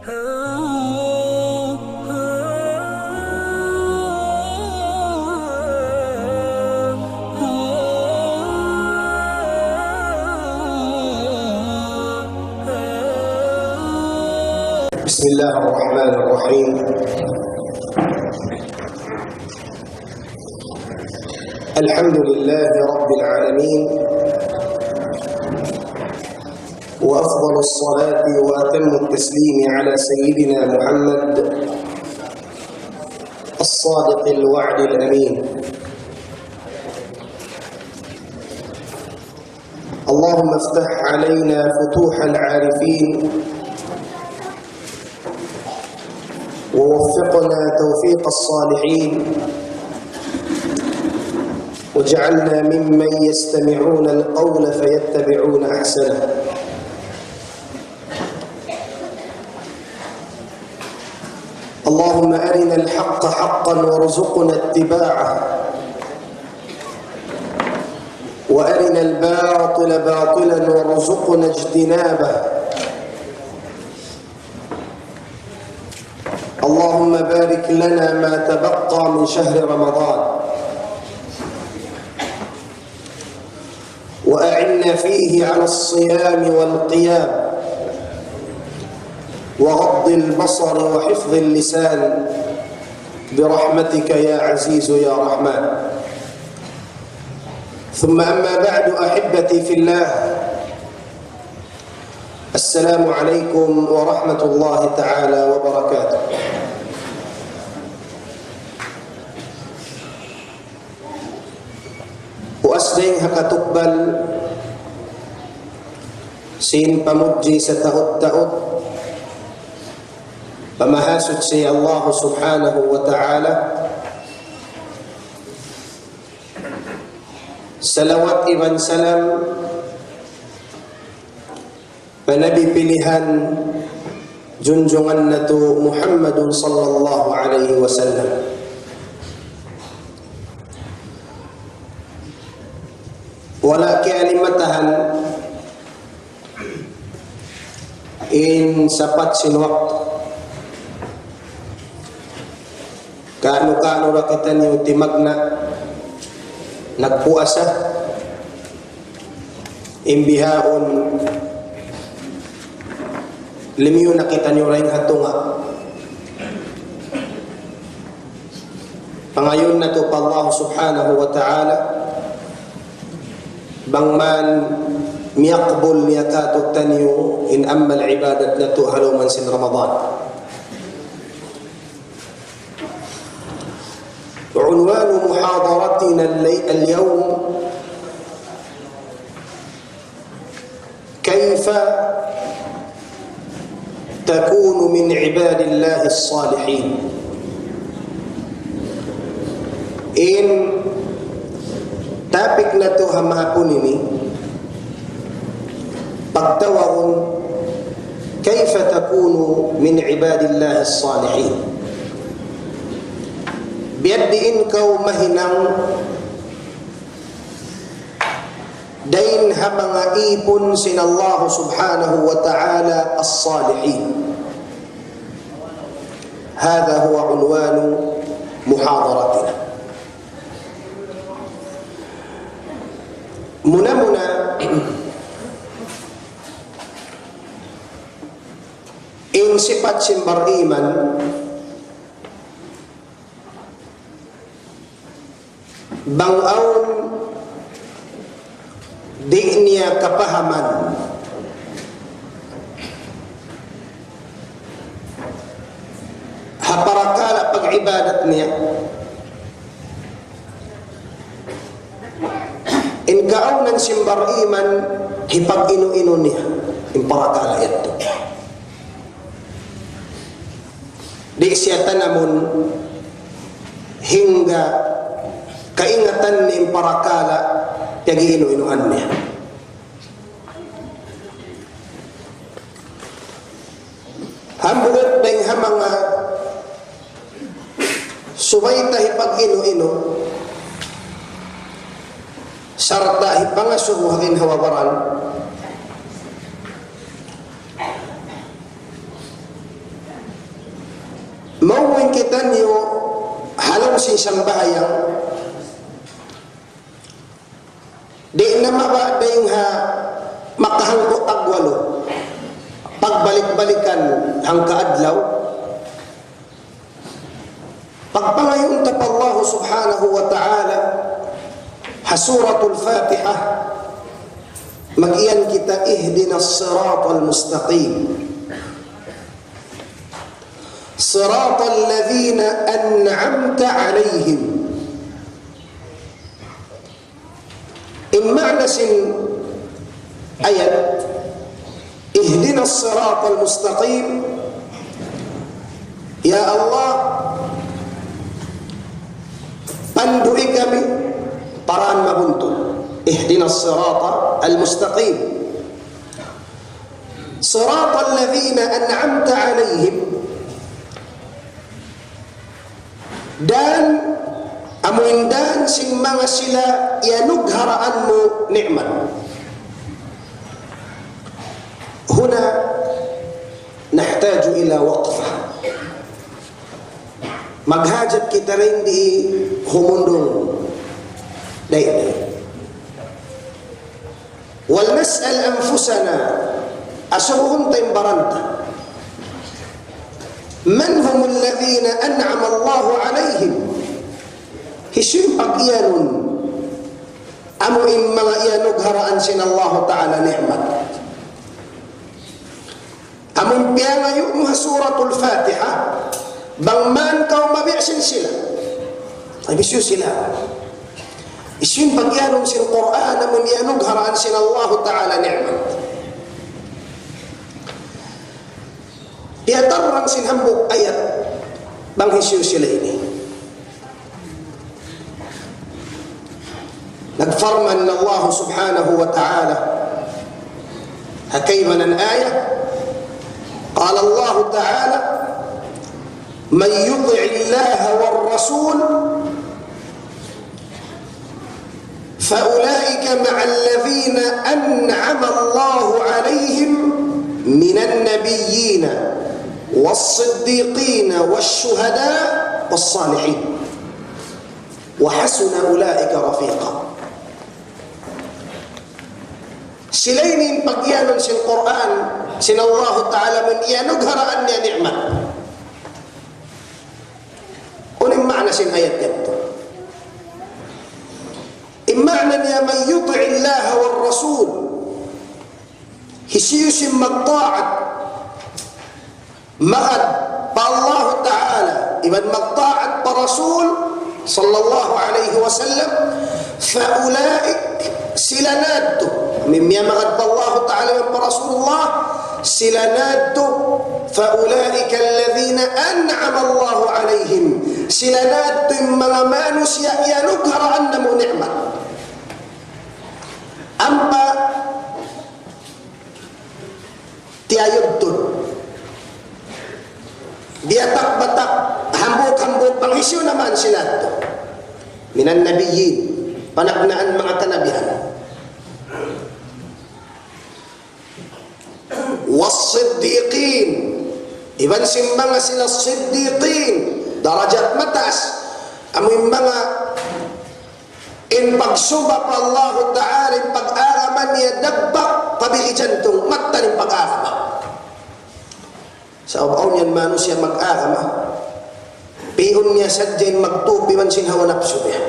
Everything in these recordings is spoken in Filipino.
بسم الله الرحمن الرحيم. الحمد لله رب العالمين، وأفضل الصلاة وأتم التسليم على سيدنا محمد الصادق الوعد الأمين. اللهم افتح علينا فتوح العارفين، ووفقنا توفيق الصالحين، واجعلنا ممن يستمعون القول فيتبعون أحسنه. اللهم أرنا الحق حقا وارزقنا اتباعه، وأرنا الباطل باطلا وارزقنا اجتنابه. اللهم بارك لنا ما تبقى من شهر رمضان، وأعنا فيه على الصيام والقيام وغض البصر وحفظ اللسان برحمتك يا عزيز يا رحمن. ثم أما بعد، أحبتي في الله، السلام عليكم ورحمة الله تعالى وبركاته. Uasding hakatukbal sin pamudji sa taot-taot, pamahasud si Allah subhanahu wa ta'ala, salawat iban salam panabi pilihan junjungan na to Muhammadun sallallahu alaihi wasallam. Wala kialimatahan in sapat sinwak kaano-kaano ra kita niyo timag na nagpuasa imbihaon limiyo nakita niyo rin hatunga pangayon na to pa Allah subhanahu wa ta'ala bangman miyakbul niyakatot tanyo in ammal ibadat na to haluman sin Ramadan. عنوان محاضرتنا اليوم كيف تكون من عباد الله الصالحين. In topic na to hamahapon ini, pagtawag كيف تكون من عباد الله الصالحين. Biar diin kau mahinang dain ha mga ipon sin Allah subhanahu wa ta'ala as-salihin. هذا هو عنوان محاضرتنا. Muna-muna in sifat simbar iman bangaon di niya kapahaman haparakala pag-ibadat niya in kaaw ng simbar iman hipag inu-inu niya in parakala ito di siya tanamun hingga kaingatan ni parakala yagi inu-inuan niya. Hambulat dahil mga subay tahi pag inu-inu sarta ipangasuhuhin hawabaran Amuin kita niyo halong si sambahayang di na mabadayung ha makahangko tagwalo pagbalik-balikan ang kaadlaw pagpangayon ta pa Allah subhanahu wa ta'ala hasuratul Fatiha mag-iyan kita ihdinas siratal mustaqim siratal ladzina an'amta alaihim. معنى سن آيات اهدنا الصراط المستقيم يا الله pandui kami paraan mabuntun اهدنا الصراط المستقيم صراط الذين أنعمت عليهم dan amuindan sing mga sila yanugharaan mo ni'mat. Huna nahtaju ila waqfa. Maghajat kita rin di humundong dahi. Wal nas'al anfusana asuhun tayong baranta. Man humul ladhina an'ama Allahu alayhim. Hisim pag-iyanun amuin mga iyanugharaan sin Allah Ta'ala ni'mat. Amun piya ngayon mga suratul Fatiha bang man kau mabiasin sila ay bisyo sila isin pag-iyanun sin Quran amun iyanugharaan sin Allah Ta'ala ni'mat. Iyatarang sin hambuk ayat bang hisyo sila ini nagfarman Allah subhanahu wa ta'ala hakayman ang ayah قال الله تعالى من يطع الله والرسول فأولئك مع الذين أنعم الله عليهم من النبيين والصديقين والشهداء والصالحين وحسن أولئك رفيقا. Silainin pagyanon sin Quran sin Allah Ta'ala man iyanugharaan niya ni'mat. Uning makna sin ayat ito. Immakna niya man yuti' Allah wal Rasul hisiyo sin magta'at magad pa Allah Ta'ala iban magta'at pa Rasul sallallahu alaihi wasallam faulaik sila nadto mimya magad pa Allah Ta'ala pa Rasulullah sila nadto faulaika alladhina an'ama Allah alaihim sila nadto yung mga manusia yanugharaan na mo ni'mat ampa tiyayod to biyatak-batak hambuk-hambuk panghisyo naman sila to minan nabiyyin panaknaan mga kanabihan was-siddiqin iban simbanga sila siddiqin darajat matas amoy mga in pagsuba pa Allah Ta'ala in pag-araman niya dagbak pabilijantong matta ng pag-arama sa ubaw niyan manusya mag-arama piyon niya sadyain magtupi man sinhawa napso niya.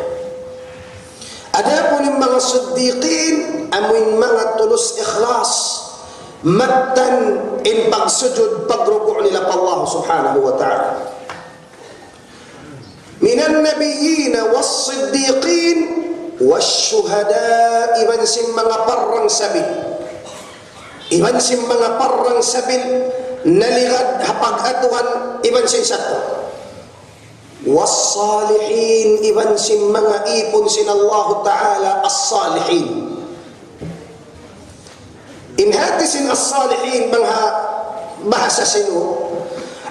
Ada pun yung mga siddiqin amoy mga tulus ikhlas mattan in pagsujud pagruku' nila pa Allah subhanahu wa ta'ala minan nabiyina was-siddiqin was-syuhada iban sim mga parang sabil iban sim mga parang sabil naligad hapag-atuhan iban sin sato was-salihin iban sin mga ipon sin Allah Ta'ala as-salihin inhati sin as-salihin mga bahasa sino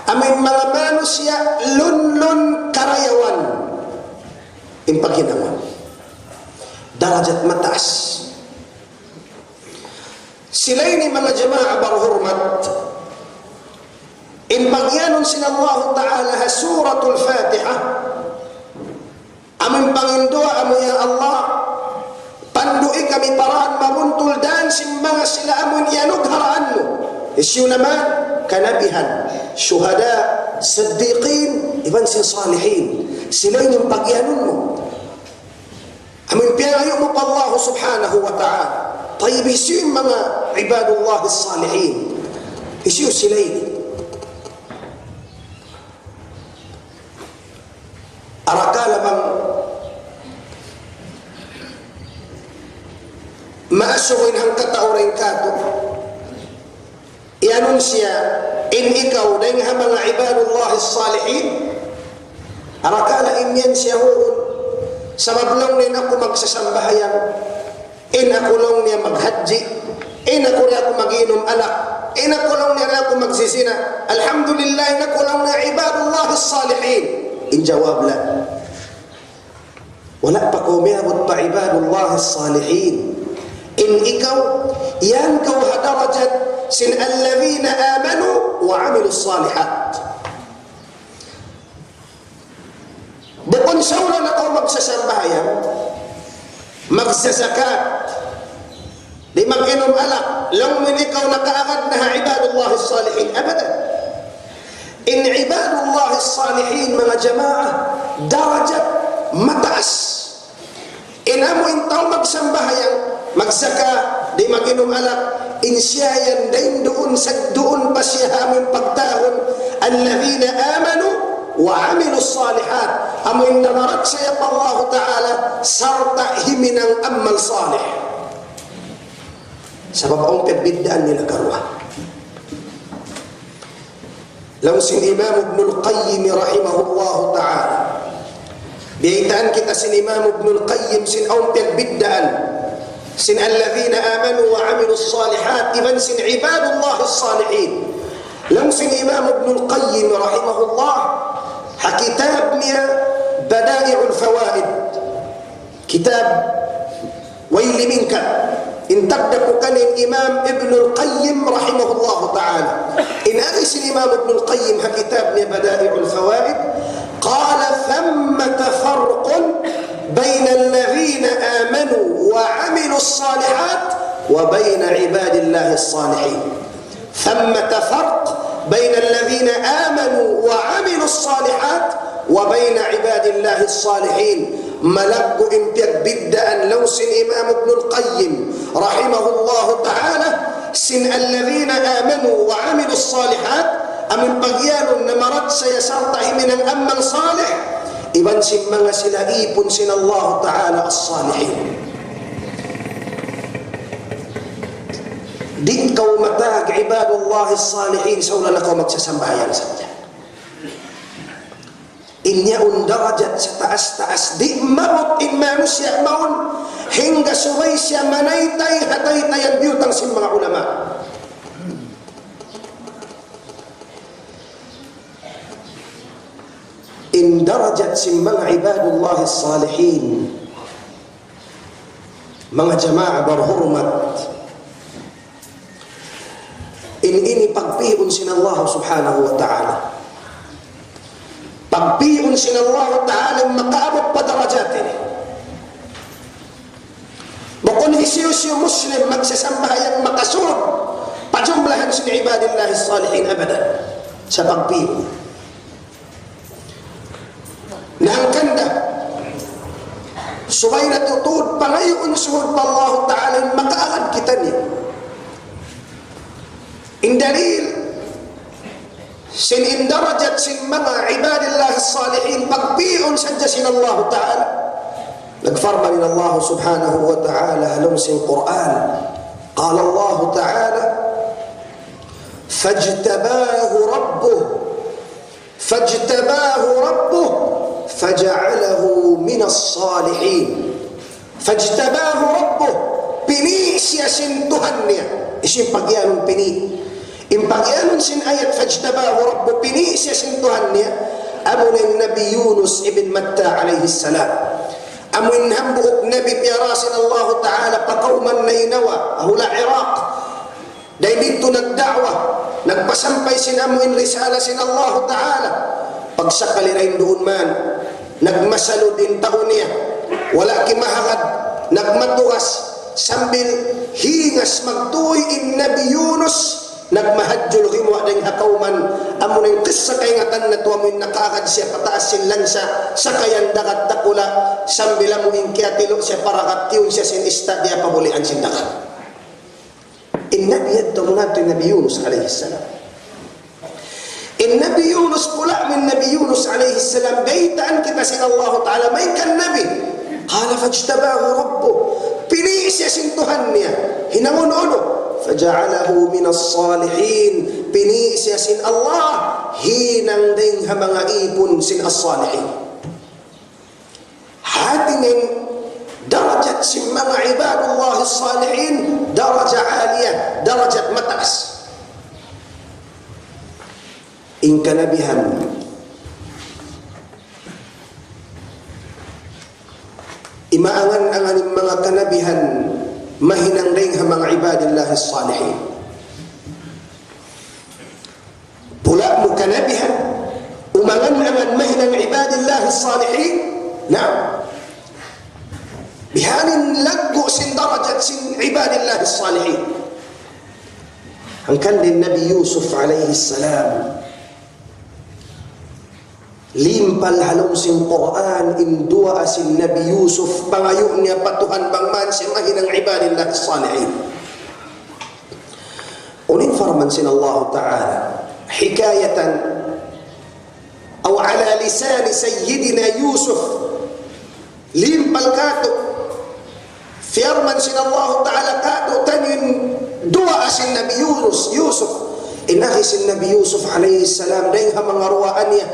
amay mga manusya lunlun karayawan in paghinawan darajat mataas sila ini mga jama'a barhurmat in pagyanon sin Allah Ta'ala ha suratul Fatiha, amin pangindua amo ya Allah, pandui kami paraan mamuntul dan sin mga sila amun yanug haraan mo. Isyu naman, kanabihan, syuhada, siddiqin, iban sin salihin. Sila yung pagyanon mo. Amin piyayo mo pa Allah subhanahu wa ta'ala. Tayyib isyu yung mga ibadullah salihin. Isyu sila yun. Arakala bang maasuwin hang kataurin kato, ianon siya in ikaw na yung mga ibadullah salihin, arakala inyan siya huun sa mablong nin ako magsasambahayan, in ako lang niya maghadji, in ako rin ako mag-inom alak, in ako lang niya ako magsisina, alhamdulillah, in ako lang na ibadullah salihin. In jawab la, wala pa ko miabot pa ibadullah salihin. In ikaw, yan kaw hadarajat sin alladhina amanu wa amilu salihat. Bukon sa una na ko magsasambahayan, magsasakat, di mag-inom alak, lang min ikaw nakaagad na ibadullah salihin, abadan. In ibadullah salihin mga jamaah, darajat mataas. Inamo intaw magsambahayan, magsaka, di mag-inom alak, insyayan din doon sa doon pa siya aming pagtahon, alladhina amanu wa amilu salihat, amoy namarat siya pa Allah Ta'ala sarta himinang amal salih. Sabab ang perbidaan nila karwa. Law sin Imam Ibn Al-Qayyim rahimahullah ta'ala, biaitaan kita sin Imam Ibn Al-Qayyim sin ang perbidaan sin alladhina amanu wa amilu salihat, iban sin ibadullah salihin. Law sin Imam Ibn Al-Qayyim rahimahullah hakitab niya Bada'i'ul Fawaid, kitab wayli minka intagdaku kanin Imam Ibn Al-Qayyim rahimahullah ta'ala. In agis Imam Ibn Al-Qayyim ha kitab niya Bada'i'ul Fawaid, qala thammata farqun bayna alladhina amanu wa amilu salihat wa bayna ibadillahi salihin. Thammata farq bayna alladhina amanu wa amilu salihat wa bayna ibadillahi salihin. Malaggo impiag biddaan law sin Imam Ibn Al-Qayyim rahimahullah ta'ala sin alladhina amanu wa amilu salihat, amin pagyanon na marat sa yasarta himinang amal salih, iban sin mga sila ipon sin Allah Ta'ala as-salihin. Di kaw matag ibadullah as-salihin sa una na kaw magsasambahayan sa kanya. Inyaun darajat sa taas-taas, di marot in manusia maun hingga suray siya manaytay hataytayan biyutang sin mga ulama. In darajat sin mga ibadullah salihin, mga jama'a barhurmat, in ini pagpiun sin Allah subhanahu wa ta'ala, pagpiun sin Allah ta'ala makaabot pa darajat ini. Bukon isiyo muslim magsasambahayan makasunod pajumlahan sin ibadillahi salihin abadan sa pagpiun. Naangkanda subay na tutud pangayon suhod pa Allah ta'ala makaagad kita niya. Indalil sin indarajat sin mga ibadillah salihin pagpion sadya sin Allah Ta'ala. Nagfarma rin Allah subhanahu wa ta'ala halong sin Quran. Qala Allah Ta'ala fajtabahu rabbuh faja'alahu minas salihin. Fajtabahu rabbuh, pini siya sin Tuhan niya. Isin pagyanong pini. Impagyanon sin ayat fajtabahu rabbuh, pini siya sin Tuhan niya. Amunin Nabi Yunus ibn Matta alayhi salam. Amunin hambuok Nabi piyarasin Allah Ta'ala pa kauman Nainawa, ahula Iraq. dahil dito nagdakwah, nagpasampay sinamuin risala sin Allah Ta'ala. Pagsakali rin doon man, nagmasalo din taon niya, wala kimahagad, nagmatukas, sambil hingas magtuoy in Nabi Yunus, nagmahadjul himwa ding hakauman, amo ning kissa kay ngatan na tuwamin nakakad siya pataas sin lansa, sakayan dakat dakula, sambil amuin kiatilo siya para katiyon siya sin istadya pabulian sin dakat. Nabi yadda munato Nabi Yunus alaihi salam. Nabi Yunus pula min Nabi Yunus alaihi salam, gaitaan kita sin Allah Ta'ala, may kan Nabi. Qala fajtabahu rabbuh, piniis siya sin Tuhan niya, hinangon-uno. Faja'alahu minas salihin, piniis siya sin Allah, hinang ding ha mga ipon sin as-salihin. Hatingin darajat sin mga ibadullah as-salihin, darajat aliyah, darajat mataas. In kanabihan imaangan-angan ng mga kanabihan mahinang ring ha mga ibadillah as-salihin. Pula mo kanabihan umangan-angan mahinang ibadillah as-salihin. Naam, bihanin laggo sin darajat sin ibadillah as-salihin. Hangkan din Nabi Yusuf alaihi salam, limpal halong sin Quran indua sin Nabi Yusuf, pangayo niya patuhan bangman sin mahinang ibadillah as-salihin. Unin farman sin Allah Ta'ala hikayatan aw ala lisan sayyidina Yusuf, limpal kato firman sin Allah Ta'ala kato tanin dua sin Nabi Yusuf inakhi sin Nabi Yusuf alaihi salam dahil ha mga ruwaan niya.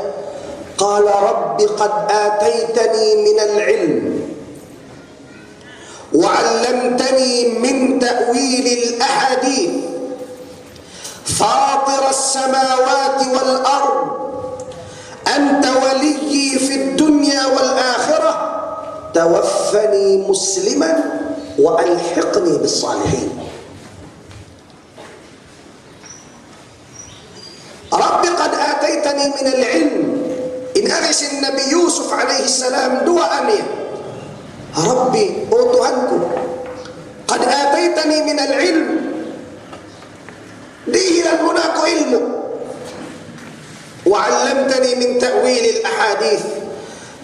Qala rabbi qad ataytani min al-ilm wa 'allamtani min ta'wil al-ahadith fatir as-samawati wal-ard anta waliyyi fi ad-dunya wal-akhirah tawaffani musliman wa alhiqni bis-salihin. Rabbi qad ataytani min al-ilm, in arisin Nabi Yusuf alaihi salam duaan niya, Rabbi, o Tuhanku, qad ataytani min al-ilm, dihilan mo na ako ilmu, wa 'allamtani min ta'wil al-ahadith,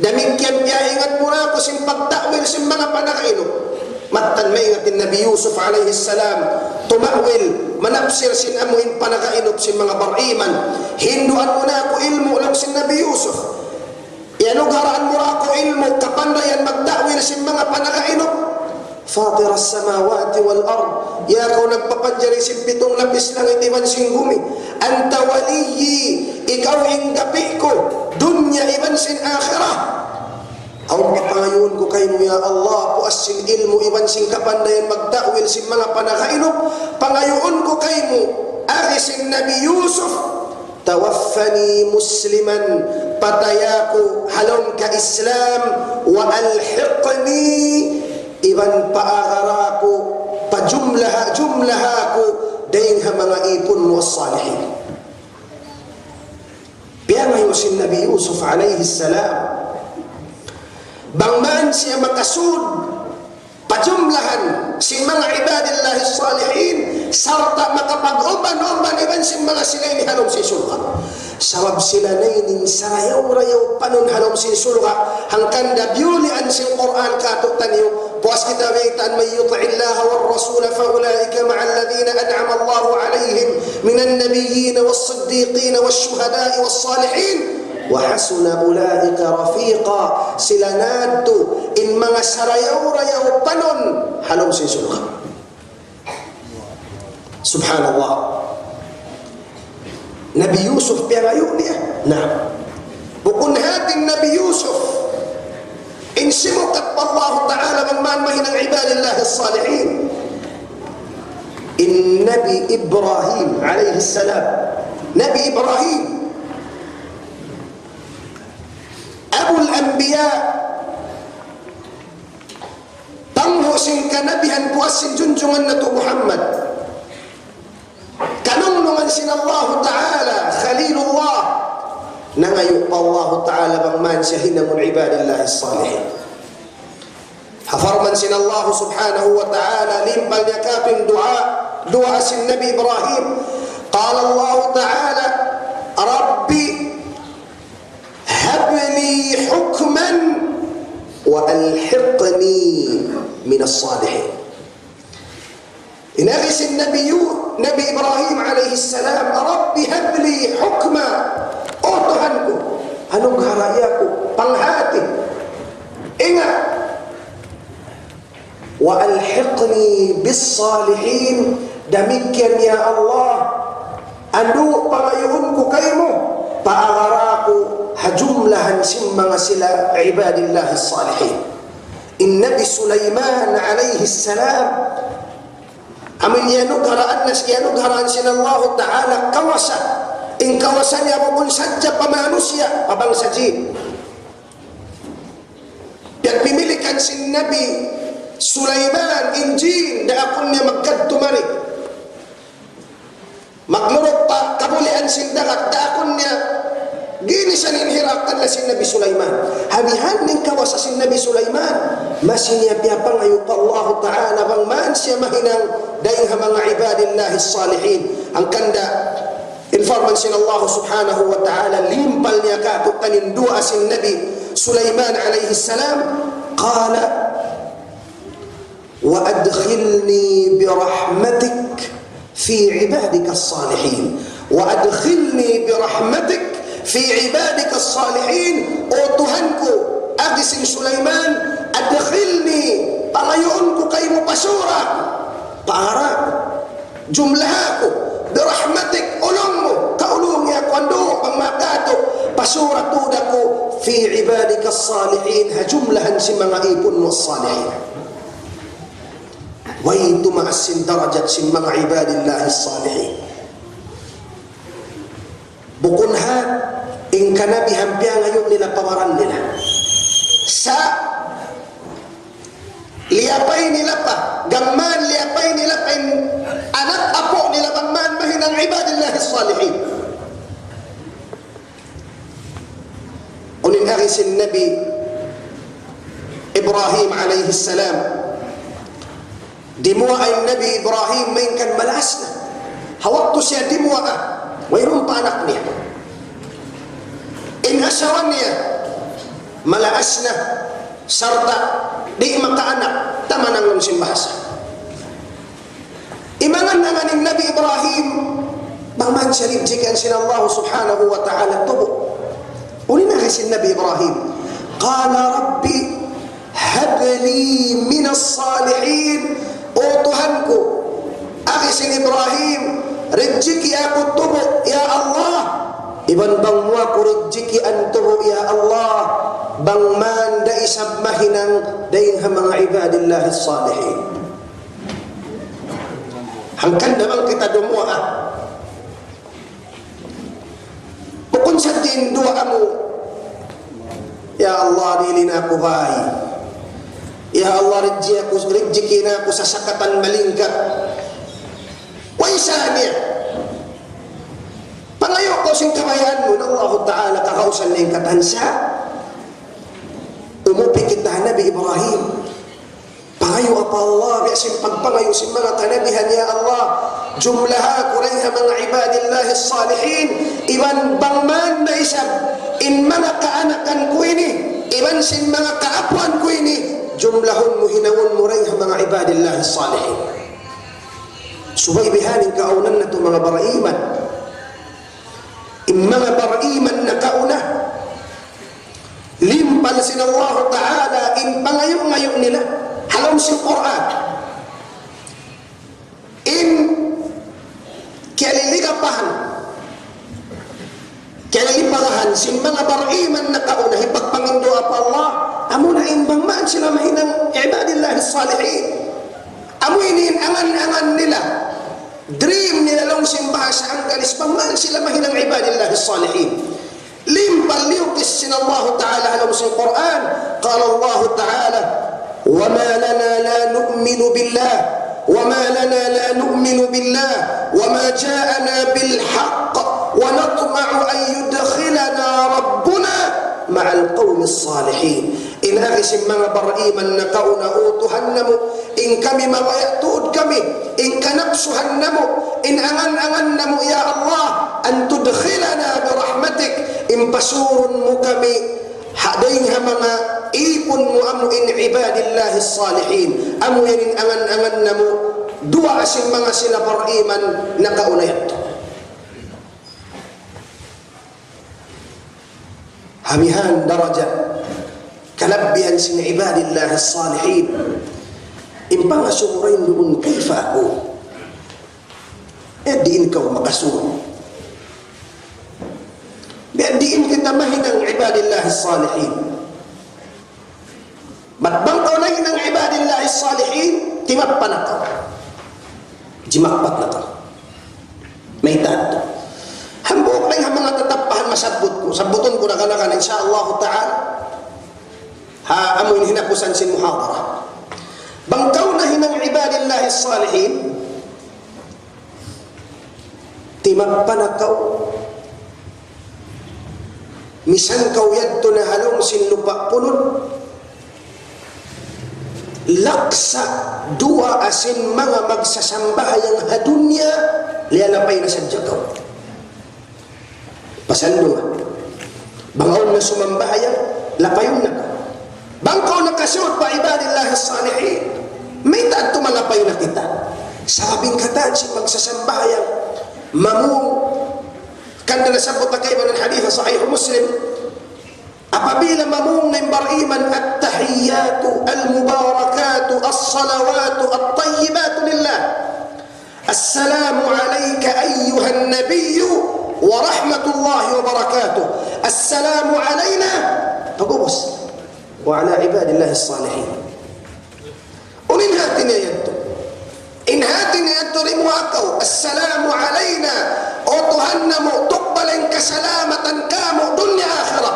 damikyan ingat mo na ako sin pagtakwil sin mga panakaino. Matan may ingatin Nabi Yusuf alaihi salam tumawil manapsir sin amuin panakainop sin mga bariman. Hinduan mo na ako ilmu lang sin Nabi Yusuf, ianugaraan mo na ako ilmu kapandayan magtakwil sin mga panakainop. Fatir as-samawati wal-ard, ya kau nagpapanjari sin pitong lapis langit iban sin gumi. Anta waliyyi, ikaw ang gapi ko, dunya iban sin akhirah. Aw papangayon ko kay mo ya Allah, puas sin ilmu iban sin kapandayan magtakwil sin mga panakainop. Pangayon ko kay mo ari sin Nabi Yusuf, tawaffani musliman, pataya ko halong ka Islam, wa alhiqni, iban paagara ko, pajumlaha ko dahil ha mga ipon mo as-salihin. Biya ngayon si Nabi Yusuf alaihi salam, bangman siya makasud pajumlahan si mga ibadillah as-salihin, sarta makapag-uban-uban iban si mga silay ni halong si sulka. Sabab sila na ining sarayaw-rayaw panon halong si sulka, hangkan dabyulian si Quran kato tanyo. Puas kita baitan may yuti'illaha wal rasula fa ulaika ma'al ladhina an'ama Allahu alaihim minan nabiyyin was-siddiqin wash-shuhada'i was-salihin wa hasuna ulaika rafiqa. Sila nadto in mga sarayaw-rayaw panon halong si sulka. Subhanallah. Nabi Yusuf piangayon niya. Nah, bukun hating Nabi Yusuf insimukat Allah Ta'ala mangman mahinang ibadillah as-salihin. In Nabi Ibrahim alaihi salam, Nabi Ibrahim Abul Anbiya, tangho sing kanabihan puasin junjungan na to Muhammad. man sinallahu ta'ala Khalilullah nangayo pa Allah ta'ala bang man siya hinamon ibadillahi salihin. Hafarman sinallahu subhanahu wa ta'ala limpal niya kaping dua sin Nabi Ibrahim. Qala Allah ta'ala Rabbi habli hukman wa alhiqni min as-salihin. Inagis Nabi Ibrahim alaihi salam, Rabbi habli hukma, o Tuhanku, anong harayaku, panghati, ingat, wa alhiqni bis salihin, demikian ya Allah, anu pangayuhun ko kayo, paangaraku hajumlahan simmanga sila ibadillahi salihin. In Nabi Sulaiman alaihi salam amin yanugharaan sinallahu ta'ala kawasa, in kawasan niya pun sadya pamanusia abang sajid. Pagpimilikan sin Nabi Sulaiman injin da akon niya magkadtumari maglurot pa kabulian sin dagat da akon niya gini sa ninhirakan na sin Nabi Sulaiman. Habihan ning kawasa sin Nabi Sulaiman masinya piapang ayup Allah ta'ala bang man siya mahinang dahil mga ibadillahi salihin. Ang kanda informan sin Allah subhanahu wa ta'ala limpal niya kato kanindua sin Nabi Sulaiman alayhi salam, qala wa adkhilni birahmatik fi ibadika salihin, wa adkhilni birahmatik fi ibadika salihin. O Tuhanku, agisin Sulaiman, adkhilni, pangayon ko kayo mo pasura, para jumlah ko, birahmatik, ulong mo, kaulong niya kwando, pangmakato, pasura tuda ko, fi ibadika salihin, hajumlahan si mga ipon mo salihin. Way tumaasin darajat si mga ibadillahi salihin. Bukunhan, in kanabi hampiang ngayon nila pawaran nila. Sa liyapay nila pa, gamman liyapay nila pa, anak apo nila gamman mahinang ibadillahi salihin. Unin arisin Nabi Ibrahim alayhi salam, dimua ay Nabi Ibrahim mainkan malas na. Hawak to siya dimua mayroon pa anak niya. Inasawan niya, malaas na, sarta, di makaanak, tamanang ng simbahasa. Imangan nanganing Nabi Ibrahim, bangman siya ribjikan sin Allah subhanahu wa ta'ala tubo. Unin na sin Nabi Ibrahim, qala Rabbi, habli minas salihin, o Tuhanku, akisin Ibrahim, rejeki aku tubo, ya Allah. Iban bang mo ako rejeki ang tubo, ya Allah. Bang man da isab mahinang dayin ha mga ibadillahi salihin. Hangkan naman kita dumua. Bukun sa din dua mo, ya Allah, nilin ako bahay. Ya Allah, rejeki na ako sa sakatan malingkat. Waisan niya. Pangayo ko sing kamayan mo ng Allah Ta'ala kakausan na yung katansa. Umupi kita Nabi Ibrahim. Pangayo apa Allah, biasin pagpangayo si mga kanabihan ya Allah. Jumlaha kurayha mga ibadillahi salihin. Iban bangman na isab. In mga kaanakan ko ini. Iban sin mga kaapuan ko ini. Jumlahun mo hinawon mo rayha mga ibadillahi salihin. Subay bihanin kaunan na ito mga baraiman. In mga baraiman na kauna, limpal sin Allah Ta'ala in pangayo-ngayo nila halam si Quran in kialiligapahan kialilipahan sin mga baraiman na kauna hipagpangindua pa Allah amuna imbang maan sila mahinang ibadillahi salihin. Amuinin angan-angan nila, dream nila lang simbahasa ang galis pangman sila mahinang ibadillahi salihin. Limpal liyukis sin Allah Ta'ala alam sa Quran, qala Allah Ta'ala, وَمَا لَنَا لَا نُؤْمِنُ بِاللَّهِ وما لنا لا نؤمن بالله وما جاءنا بالحق ونطمع أن يدخلنا ربنا مع القوم الصالحين إن أغسم من برئيما نقونا أوتهنم إن كمي ما يأتود كمي إن كنقصهنم إن أغنم يا الله أن تدخلنا برحمتك إن بسور مكمي حدينها مما إيكن مؤمن عباد الله الصالحين أمو ينين أغنم دعا أسم من سن برئيما نقونا يأتود hamihan darajat kalabihan sin ibadillah as-salihin impang asurain doon kaifa ako diin kau makasuhan diin kita mahinang ibadillah as-salihin matbang kau na hinang ibadillah as-salihin timappan na kau jimakpat na kau may tato hambuk na yung mga tatapahan masabot ko sabuton ko na kanakan insyaallah ta'ala amoy hinakusan sin muhadara bangkaw na hinang ibadillahi salihin timagpanakaw misan kaw yadto na halong sin lupa punod laksa dua asin mga magsasambahayang hadunya lialapay na sadya kaw pasando nga bangaw na sumambahayang lapayon na ka bangkaw na kasyot pa ibadillah salihin may taad tumalapay na kita sabing katad si magsasambahayang mamung kanda nasabot na kayo ng hadith sa sahih Muslim apabila mamung na imbariman at-tahiyyatu al-mubarakatu as-salawatu at-tayyibatu lillah assalamu alayka ayyuhan nabiyyu ورحمة الله وبركاته السلام علينا فقبص وعلى عباد الله الصالحين ومن هاتنا يدو إن هاتنا يدو رمواكو السلام علينا وطهنم تقبل كسلامة كامو دنيا آخرة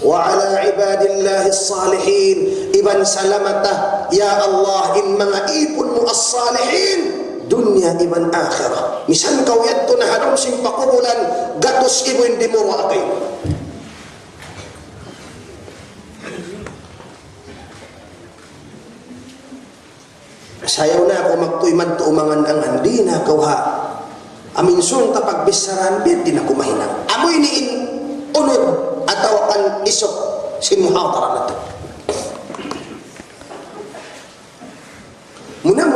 وعلى عباد الله الصالحين إبن سلامته يا الله إن منعيب الصالحين dunya iman akhirah misan kau yadto na halong sing pakubulan gatos ibo hindi mo wakay sayaw na ako magtuimad to umangan ang di na kau ha aminsong kapag bisaran bit di na kumahinang amoy niin unod ataw ang isok sin muhatara na to muna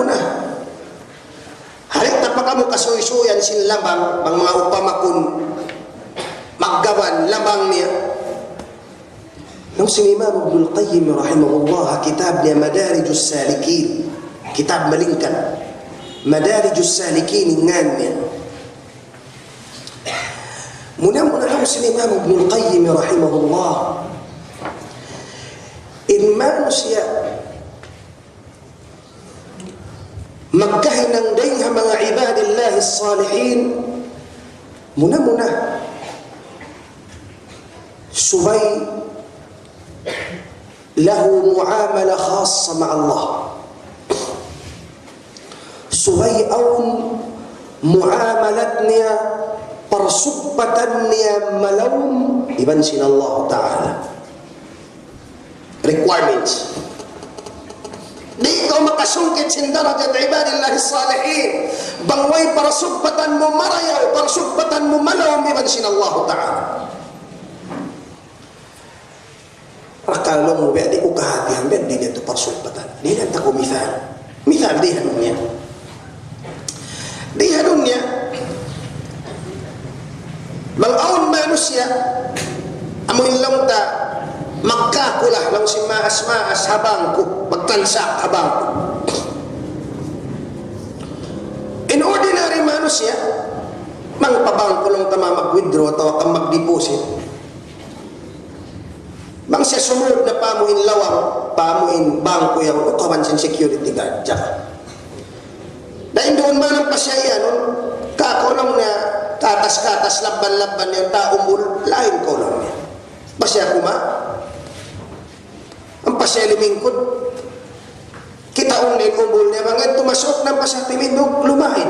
halit na pa kamo kasuy-suyan sin labang ang mga upamakun maggawan labang niya nung sin Imam Ibnul Qayyim rahimahullah kitab niya Madarijus Salikin kitab malingkan Madarijus Salikin ngan niya muna nung sin Imam Ibnul Qayyim rahimahullah in manusya magkahinang day ha mga ibadillah salihin muna subay lahu muamala khassa ma Allah subay awn muamalat niya parsubatan niya malawm iban sin Allah Ta'ala requirements di ikaw makasungkit sin darajat ibadillah salihin bangway para subbatan mo marayaw para subbatan mo malaw miman sin Allah Ta'ala rakalong mo di ko kahatihan di nito para subbatan di nito ko mithal di hanun niya malawon manusya amoy lang ta magkakulah lang si maas habang ko magtansak habang ko in ordinary manusya mangpabang ko lang tama mag-withdraw ataw kang mag-deposit bang siya sumunod na pamuin lawang pamuin bangko yung ukawan sin security guard tsaka dahil doon man ang pasya yan kakulong na katas laban yung taong lain ko lang yan pasya kuma ang pasya limingkod kita taong na ikumbol niya, mga tumasok ng pasatilindog, lumahin.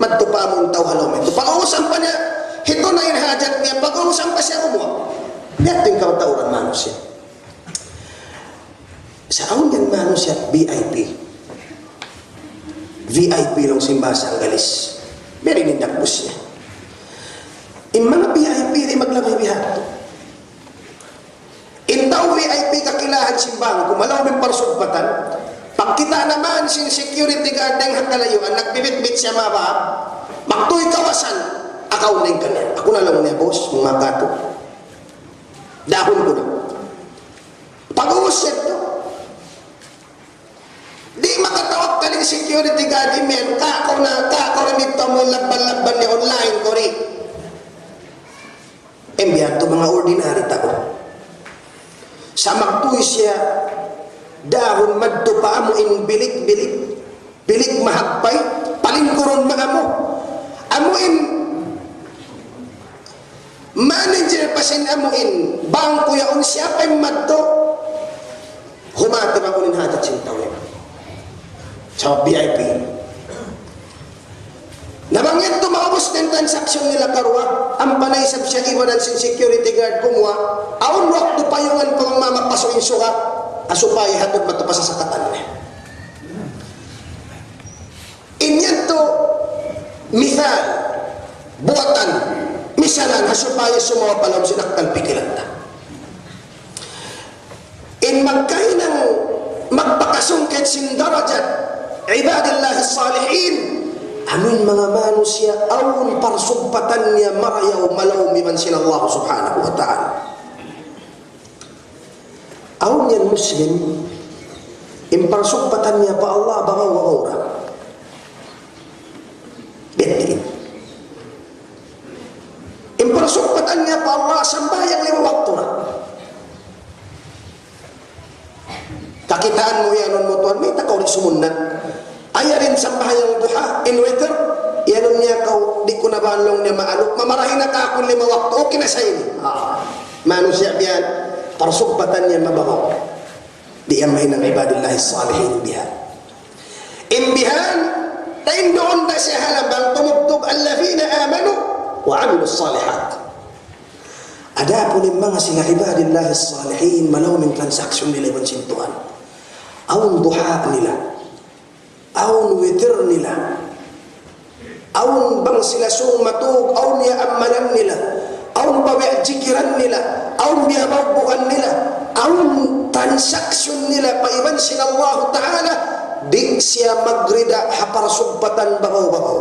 Magtupa mo ang tao halomen. Pag-uusan pa niya, ito na yung hajat niya, pag-uusan pa siya umuha. Yan yung kamatauran manos siya. Sa aon yan manos siya, VIP. VIP lang simbasa ang galis. Very nindakbos niya. In mga VIP, ay maglamay bihat. In daw VIP kakilahan simbang, kumalaw ng parsugpatan, pagkita naman sin security guard ng hakalayuan, nagbibit-bit siya maba, magtuy kawasan, akaw na yung kanya. Ako na lang niya, boss, mga gato. Dahon ko na. Pag-uusap to. Di makatawag ka ng security guard, email, kako rin dito mo laban-laban ni online ko rin. Embiyan to mga ordinary tao. Sa magtuy siya, dahon magtupa mo in bilik-bilik, bilik mahagpay, palingkuron mga mo. Amuin, manager pa sin amuin, bangko yaon siya pa'y madto, humatang ako nin hatat sintawin. Sa VIP. Nabanggit to maubos ng transaksyon nila karwa, ang panaysab siya iwanan sin security guard kumuha, aon wakto payungan ko ang mamapaso in suka, asupay hatod matupasa sa katan niya. Inyan to, mithal, buwatan, misalan, asupay sumawa palam sinaktan pikilanta. In magkain ng magpakasungkit sin darajat, ibadillah salihin, amin mga manos siya, awon parsugpatan niya marayaw malaw miman sila Allah subhanahu wa ta'ala. Awon yan Muslim, imparsugpatan niya pa Allah baka wa ora. Betin. Imparsugpatan niya pa Allah sambayang 5 waktu na. Kakitaan mo yan mo tuwan, may takaw rin sumunat. Aya rin sambahayang duha, in wither, yanon niya kau, di ko nabalong niya maalok, mamarahin na ka akong 5 waktu, okay na sa'yo ni. Mano siya biyan, parsugpatan niya mabaho. Di yan mahin ng ibadillahi salihin biyan. Imbihan, tayo noon na siya halabang tumugtog allazina amanu wa amilu salihat. Ada po ng mga sila ibadillahi salihin, malaw ng transaksyon nila iwan sintuan. Awang duha nila, awang witir nila, awang bang sila sumatug, awang niya amalan nila, awang pawijikiran nila, awang biyabagbukan nila, awang transaksyon nila paiban sila Allah Ta'ala, di siya magrida haparasugbatan bagaw-bagaw.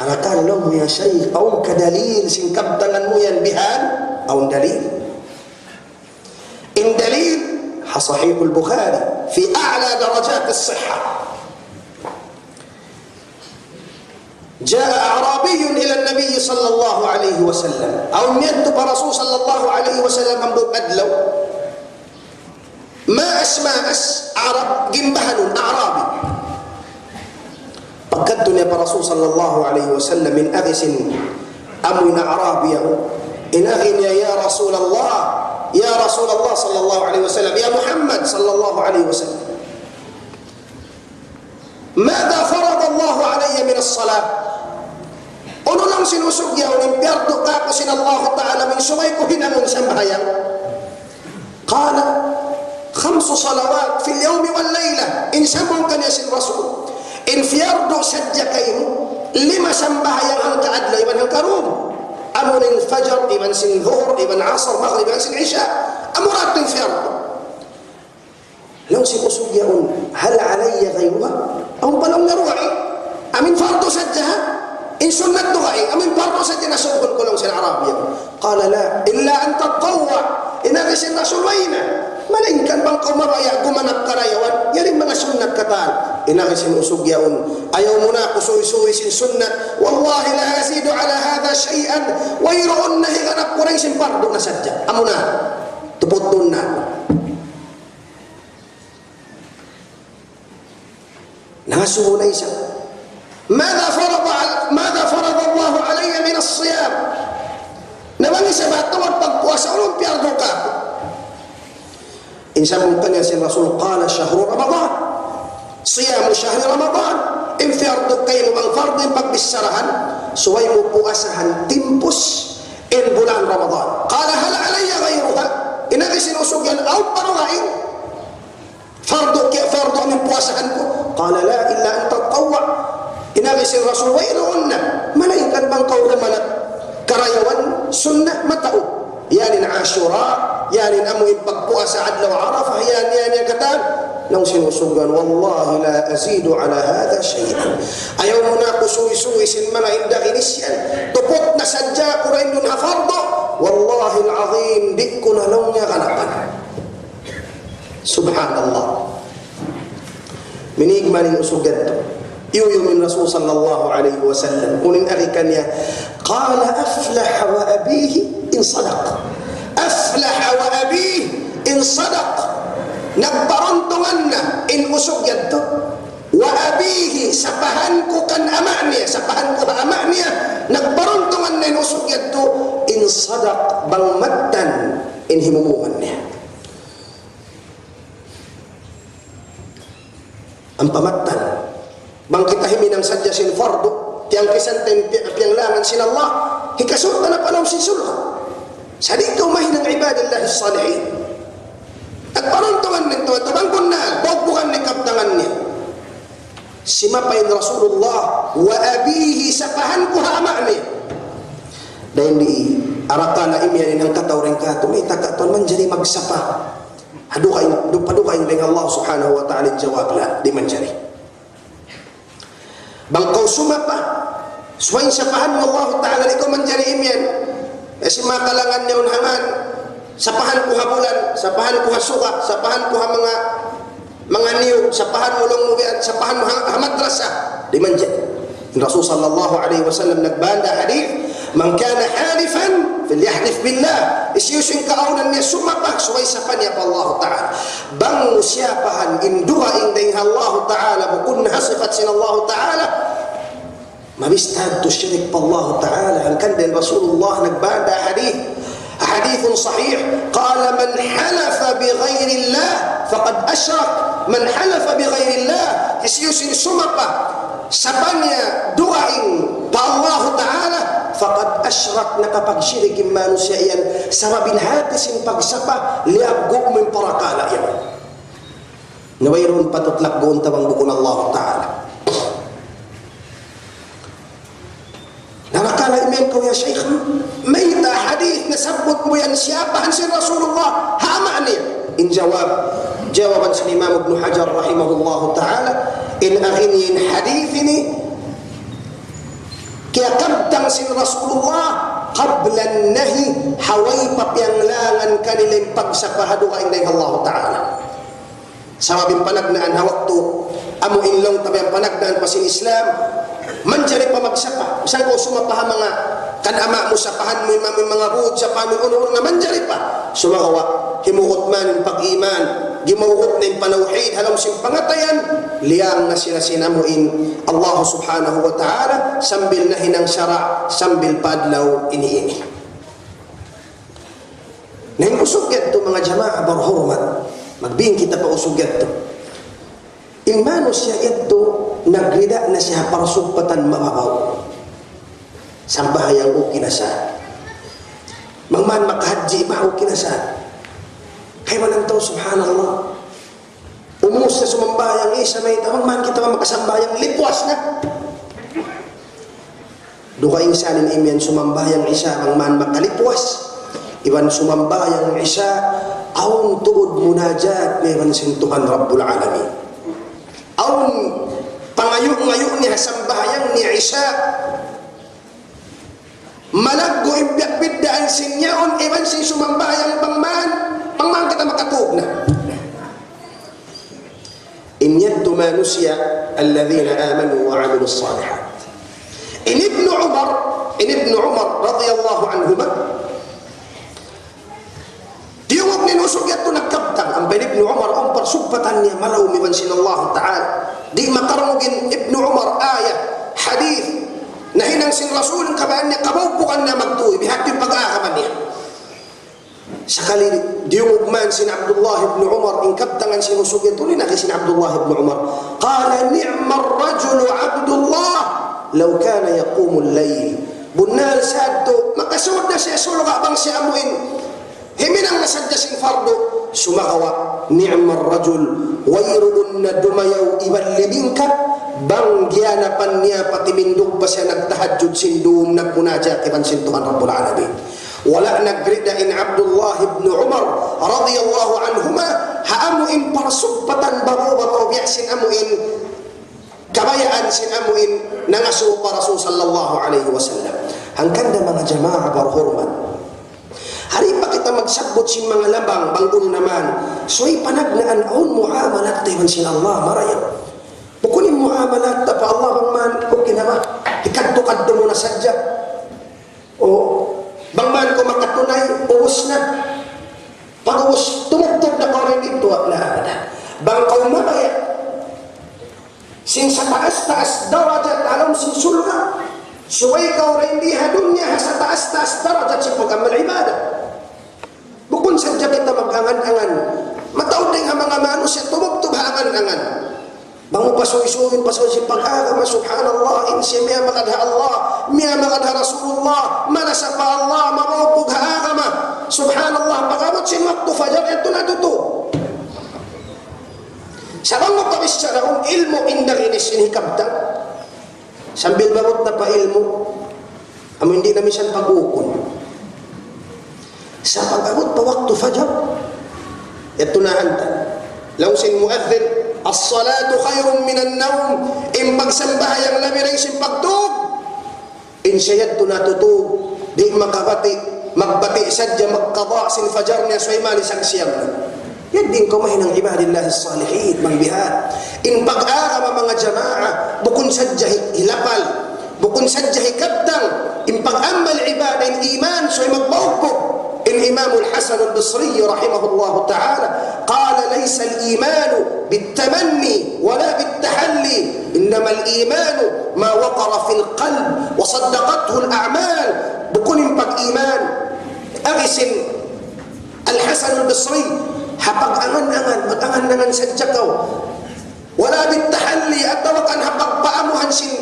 Arakala lang mo ya syay, awang kadalil, singkabtalan mo yan bihan, awang dalil. In dalil, صحيح البخاري في أعلى درجات الصحة جاء أعرابي إلى النبي صلى الله عليه وسلم أو يكتب رسول صلى الله عليه وسلم أمر أدلو ما أسماء عرب جنبهن أعرابي فقدت يا رسول صلى الله عليه وسلم من أغس أمن أعرابيه إن أغن يا رسول الله يا رسول الله صلى الله عليه وسلم يا محمد صلى الله عليه وسلم ماذا فرض الله علي من الصلاة أنو لم سنسوك يا ونمبير دقاق سن الله تعالى من سويك هنا من سنبهيا قال 5 صلوات في اليوم والليلة إن سمعوا كان يسن رسول إن فيردو سجكين لما سنبهيا أنت أدلى من الكروم أمر الفجر إبن سن ظهر إبن عصر مغرب إبن سن عشاء أمرات في أرض لو سيقصوا يقول هل علي غيرها أو بلون روعي أمن فرض سجها إن سنة دغائي أمن فرض سجنا سوق الكلام سن عربية قال لا إلا أن تتطوع إن هذا سن رسول وينا ملين كان بانقو مرأي قمنا القرايوان يرين من سنة كتان إن هذا سن أسوق يقول أيومنا قصوي سوي سن سنة والله لا أزيد على هذا شيئا ويرؤنه غنب قريش فرض نسجة أمنا تبطلنا ناسه ليس ماذا فرض الله علي من الصيام نبغي سبات تمر بقواسا أولم بيردوكا إن سمعتني يا سيد الرسول قال شهر رمضان siyamu syahri Ramadan. Infiyardog kayo ang fardin pagbisarahan, suway mo puasahan timpos in bulan Ramadan. Kala hal alaya gayruha, inagi sinusugyan, aw parangain, fardo amin puasahan ko. Kala la illa an tatawwa, inagi sin Rasul, wairoon na, malaikan bang kaurumanat, karayawan, sunnah, matao. Yanin Ashura, yanin amuin pagpuasa adlaw Arafah, yan yung katan. Nang sinusugan, wallahi la azidu ala hada shay'an. Ayaw mo na ako suwi-suwi sin mana inda inisyan. Tupot na sadya ko rin dun hafardo. Wallahi al-azim, di ko na lang niya kanapan. Subhanallah. Minigman yung usugan to. Iuyo min Rasul sallallahu alaihi wasallam. Unin arikan niya, qala aflaha wa abihi in sadaq. Aflaha wa abihi in sadaq. Nagparontungan na in usog yadto. Wa abihi, sapahan ko kan ama niya, sapahan ko ha ama niya, nagparontungan na in usog yadto, in sadaq bang mattan in himumungan niya. Ang pamattan bang kita himinang sadya sin fardo tiyang kisantin tiyang langan sin Allah hikasot na napalaw sin sulha sa dito mahinang ibadallahi salihin. At parontungan nito, tabangkon na, bogbukan ni kaptangan niya. Simapain Rasulullah, wa abihi, sapahan ko hama niya. Dahil di, arakala imyanin ang katawring kato, may tagaton man dyan magsapa. Padukain ng Allah subhanahu wa ta'ala jawab la, di man dyan. Bangkaw sumapa, suwain sapahan mo Allah ta'ala, ikaw man dyan imyan. Kasi makalangan niya unhangan, sapahan ko ha bulan, sapahan ko ha suka, sapahan ko ha mga niyog, sapahan mo lang mubian, sapahan mo ha madrasa. Di man dyan. Rasul sallallahu alaihi wasallam nagbanda hadith, man kana halifan falyahlif billah. Isyusing kaunan niya sumapa, suway sapan niya pa Allah Ta'ala. Bang musyapahan induha inding Allah Ta'ala, bukun na sifat sin Allah Ta'ala, mabistad to syirik pa Allah Ta'ala. Ang kandil Rasulullah nagbanda hadith, حديث صحيح قال من حلف بغير الله فقد أشرك. من حلف بغير الله isyusin sumapa sabanya duaing pa Allah Ta'ala faqad ashrak, nakapagsirikin manusia yan sa mabinhatisin pagsapa liabgo min parakala yan nawayroon patutlak goon tabang bukon Allah Ta'ala. Nakakala imen ko ya Shaykh, may hadith na sabot mo yan siyapahan si Rasulullah, hama niya. In jawaban sa Imam Ibn Hajar rahimahullah ta'ala, in aghinin hadith ini, kaya kabtang si Rasulullah, qablan nahi, haway papyanglangan kanilang pagsapahadukain ng Allah ta'ala. Sa mabing panagnaan hawak to, amo inlong tabi ang panagnaan pa sin Islam, manjari pa magsapa. Saan ko sumapaha mga kanama mo, sapahan mo yung mga buod, sapahan mo yung nga manjari pa. Sumakawa, himuot man yung pag-iman, gimawot na yung panawhid, halam siyang pangatayan, liyang na sila sinamuin Allah subhanahu wa ta'ala, sambil na hinang syara, sambil padlaw iniini. Nahing usugad to mga jama'a barhurmat, magbing kita pa usugad to. Imano siya ito, nagrida na siya para sumpatan mababaw. Sambahayang okay na siya. Mangman makahadji pa okay na siya. Kaya man to, subhanallah. Umus na sumambayang isa may mangman kita makasambayang lipwas na. Dukaing sanin imyan sumambayang isa, mangman makalipwas. Iwan sumambayang isa, aun tuod munajat, meron sintuhan Rabbul Alamin. Aun pangayo-ngayo niya sambahayang ni Isya malaggo ibyak-biddaan sinyaon iban sin sumambahayang pangman kita makatug na in yaddu ma nusya alladhina amanu wa amilu salihat. In Ibn Umar radiyallahu anhuma diwag ni nusog yato nagkabtang ang Ibn Umar ang parsubatan niya malaw miman sin Allah Ta'ala. Di makarungin Ibn Umar ayat hadith na hinang sin Rasul kabaan niya kabawpukan na magtuwi bihag yung pag-aakaman niya Sakali diungugman sin Abdullah ibn Umar, ingkabtangan sinusugyan tuloy na sin Abdullah ibn Umar. Qala ni'mar rajulu Abdullah law kana yaqumul layl. Bunal sadto, makasud na siya suluga bang siya amuin. Himinang nasadya sin fardo, sumagawa. Ni'mar rajul, wayrun na dumayaw ibalibingka, banggiyanapan niya patimindog pa siya nagtahadjud sin doom nagmunadya kiban sin Tuhan Rabbul Alamin. Wala nagrida in Abdullah ibn Umar radiyallahu anhuma haamuin parsugpatan bago biyasin amuin kabayaan sin amuin nangasu pa Rasul sallallahu alaihi wasallam. Hanggang na mga jamaah barhurmat, hari pa kita magsagbot sin mga labang banggulo naman so'y panagnaan aun muamalat tayo sin Allah marayang bukunin muamalat pa Allah bang man o kinama ikadto-kadto mo na sadya o bang man ko makatunay, uwos na. Pag uwos, tumugtog na ko rin dito at lahat. Bang kaumabaya, sin sa taas-taas darajat alam sin sulha, suway ka rin di hadunya sa taas-taas darajat sin pag-amal ibadah. Bukun sadya kita mag-angan-angan, mataod din ang mga manus at tumugtog angan-angan. Bango pasuy-suyin pasuy si pag-agama, subhanallah, insi miya makadha Allah, miya makadha Rasulullah, manasa pa Allah, mamupog ha-agama, subhanallah, pag-abot sin waktu fajar, ito na tuto. Sa bango pabisya na ilmu indang inis inhikabda, sambil bangot na pa ilmu, amo hindi na misan pag-ukon. Sa pag-abot pa waktu fajar, ito na anta, law sin muadhin, as-salatu khayrun minan nawm, in magsambahay ang labi rin sin pagtug, in siyad to natutug, di makabati, magbati sadya magkaba sin fajar niya so'y malis ang siyam. Yan din kumahin ng ibadillahi salihin, mangbihat. In pag-agama mga jama'a, bukun sadya hilapal, bukun sadya hikabdang, in pag-amal ibadah, in iman, so'y magbawpog. الإمام الحسن البصري رحمه الله تعالى قال ليس الإيمان بالتمني ولا بالتحلي إنما الإيمان ما وقر في القلب وصدقته الأعمال بكل بق إيمان أغسن الحسن البصري حبق أغن سجكو ولا بالتحلي أتوقع حبق بأمهن سن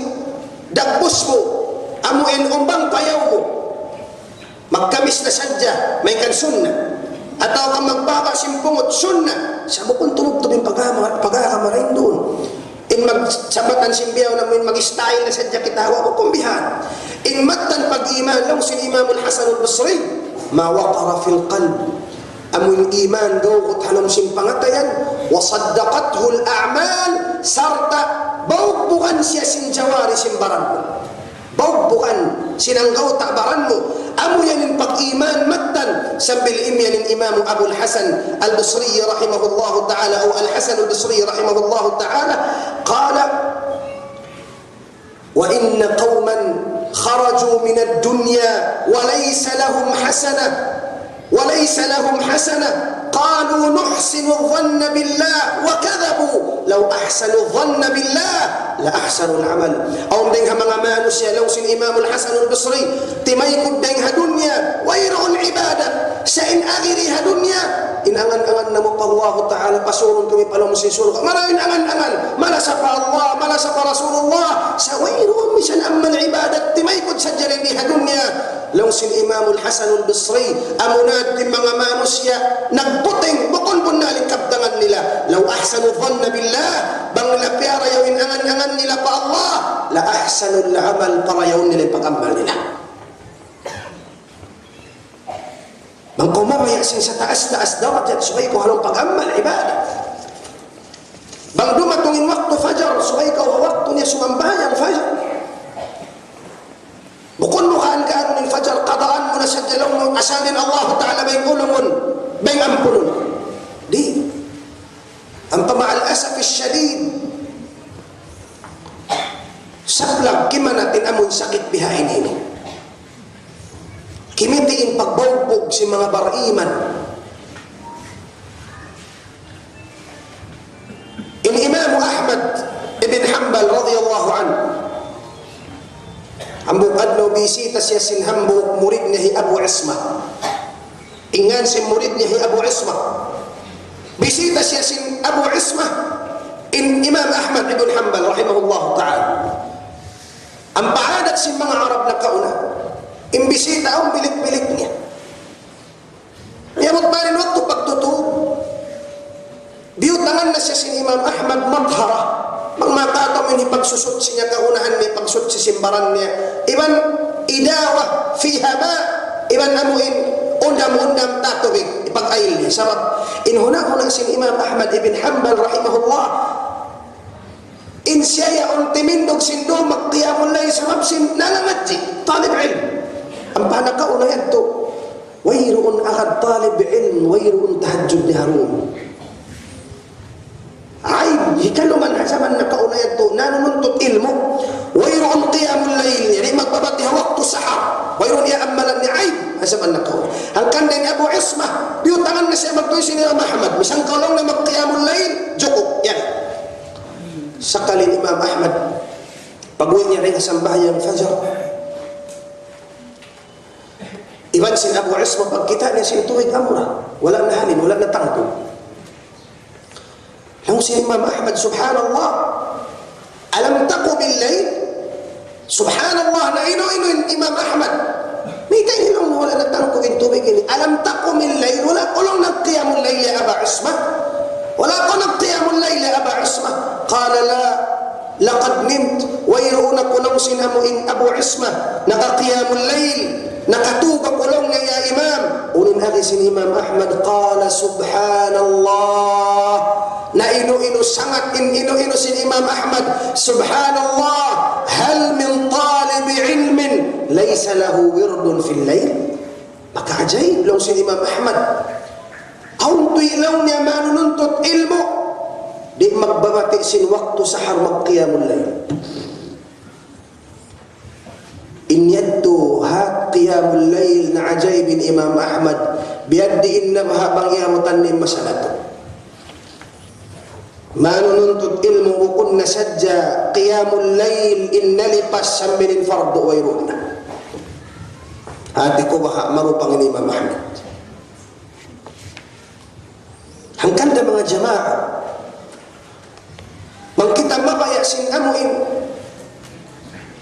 دقبسمو أمو إن أمبang payaw magkamis na sadya, may kan sunna. Ataw kang magbaba simpungot, sunna. Sabi kong tumugtubing pag-akamarain doon. In magsabatan simbiyaw na may mag-style na sadya kitawa ko kumbihan. In matan pag-iman lang si Imam al-Hasan al-Basri, mawaqara fil qalb. Amun iman daw kot halong simpangatayan, wasaddaqathu al-a'mal, sarta, bawbukan siya sinjawari simbaran mo. Bawbukan, sinanggaw takbaran mo. Amu yanin pag-iman matan sambil imyanin Imam Abu al-Hasan al-Basri rahimahullahu ta'ala o al-Hasan al-Basri rahimahullahu ta'ala qala wa inna qawman kharaju min ad-dunya wa laysa lahum hasana qalu nuhsinu dhanna billah wa kadhabu law ahsanu dhanna billah la ahsanu al-amal. Aum deng ha mga manusia law sin Imam al-Hasan al-Basri timaykod deng ha dunya wayroon ibadah sa in agiri ha dunya inangan-angan na mo pa Allah ta'ala pasurong kami palong sisulok maraming angan-angan malasa pa Allah malasa pa Rasulullah sa wayroon misan amal ibadah timaykod sa jalini ha dunya law sin Imam al-Hasan al-Basri amunad din mga manusia nagputing bukon po naling kabdangan nila law ahsanu dhanna billah bang lapyara yawin angan-angan nila pa Allah la ahsanul amal para yawin nila pag-amal nila bang kumabaya sa taas-taas darajat subay ko halong pag-amal ibadah bang dumatungin waktu fajar subay ko waktu niya sumambayang fajar bukon mo kaan ng fajar qadaan mo na sa jalong mo asalin Allah ta'ala bay kulungon bay ampunun di ang pama'al asaf syadid saplag kima natin amoy sakit bihain ini kimitiin pagbawbog si mga bariman in Imam Ahmad ibn Hanbal radiyallahu anhu ang bukad no bisita siya sinhambuk murid niya Abu Isma Ingan si murid niya Abu Ismah. Bisita siya sin Abu Ismah in Imam Ahmad ibn Hanbal rahimahullah ta'ala. Ang paadat sin mga Arab na kauna, imbisita ang bilik-bilik niya. Yamot pa rin waktu pagtutub. Biyutangan na siya sin Imam Ahmad madhara. Magmatataw ini pagsusot siya kaunahan niya, pagsut si simbaran niya. Iban idawa fiha ma, iban amuin undam-undam tatubig ipag-ail niya. Sabab inhuna-hunang sin Imam Ahmad ibn Hanbal rahimahullah, in siya on timindog sin do magqiyamul layl sabab sin nalangadji talib ilm. Ang panakauna yan to, wayroon akad talib ilm, wayroon tahajjud ni Harun. Ay, hikaluman hasaman na kauna yan to, nanununtot ilmo, wayroon qiyamul layl, yani magbabati waktu sahar, wayroon iaamalan ni ayb, hasaman na kauna. Ang kanday ni Abu Ismah, biyutangan na siya magtuloy si Imam Ahmad, misang kalong na magqiyamul layl, jukok, yan. Sakalin Imam Ahmad, pag-uwi niya rin sa bahayang fajar, iban sin Abu Ismah, pagkita niya sin tuwig amura, wala na halin, wala na tangko. Lang si Imam Ahmad, subhanallah, alam taku bil-layl, subhanallah, na ino-ino Imam Ahmad, may tayo lang wala na tangko in tubig ini, alam taku bil-layl, wala ko lang nagqiyamul layl ya Aba Ismah, wala ko nagqiyamul layl ya Aba Ismah. Qala la, laqad nimt, wayroona ko lang sinamuin Abu Ismah, nakaqiyamul layl, nakatuba ko lang niya ya Imam. Unin agisin Imam Ahmad, qala subhanallah, na ino-ino sangat ino-ino sin Imam Ahmad, subhanallah, hal min talib ilmin laysa lahu wirdun fil layl. Maka-ajaib lang sin Imam Ahmad, kaun tuilaw niya manununtot ilmo, di magbabati sin waktu sahar magqiyamul layl. In yaddu hat qiyamul layl na ajaibin Imam Ahmad, biyaddi inna mahabang yamutan ni masalatu. Manununtut ilmu bukun na sadya qiyamul layl in nalipas sambilin fardu wayruna. Hati ko baka marupang ni Imam Ahmad. Hangkanda mga jamaah, magkita mabaya sin amuin,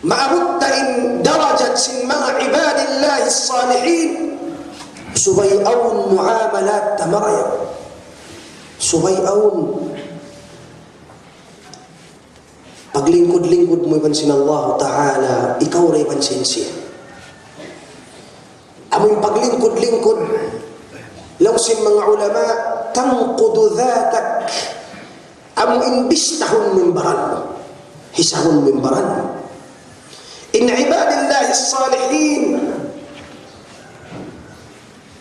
maabot tain darajat sin mga ibadillahi salihin, subayawn muamalat tamaraya, subayawn paglingkod-lingkod mo ibansin Allah Ta'ala, ikaw rin ibansin siya. Amoy paglingkod-lingkod, lawsin mga ulama, tangkudu dhatak, amo imbistahon mimbaran mo, hisahon mimbaran mo. In ibadillahi salihin,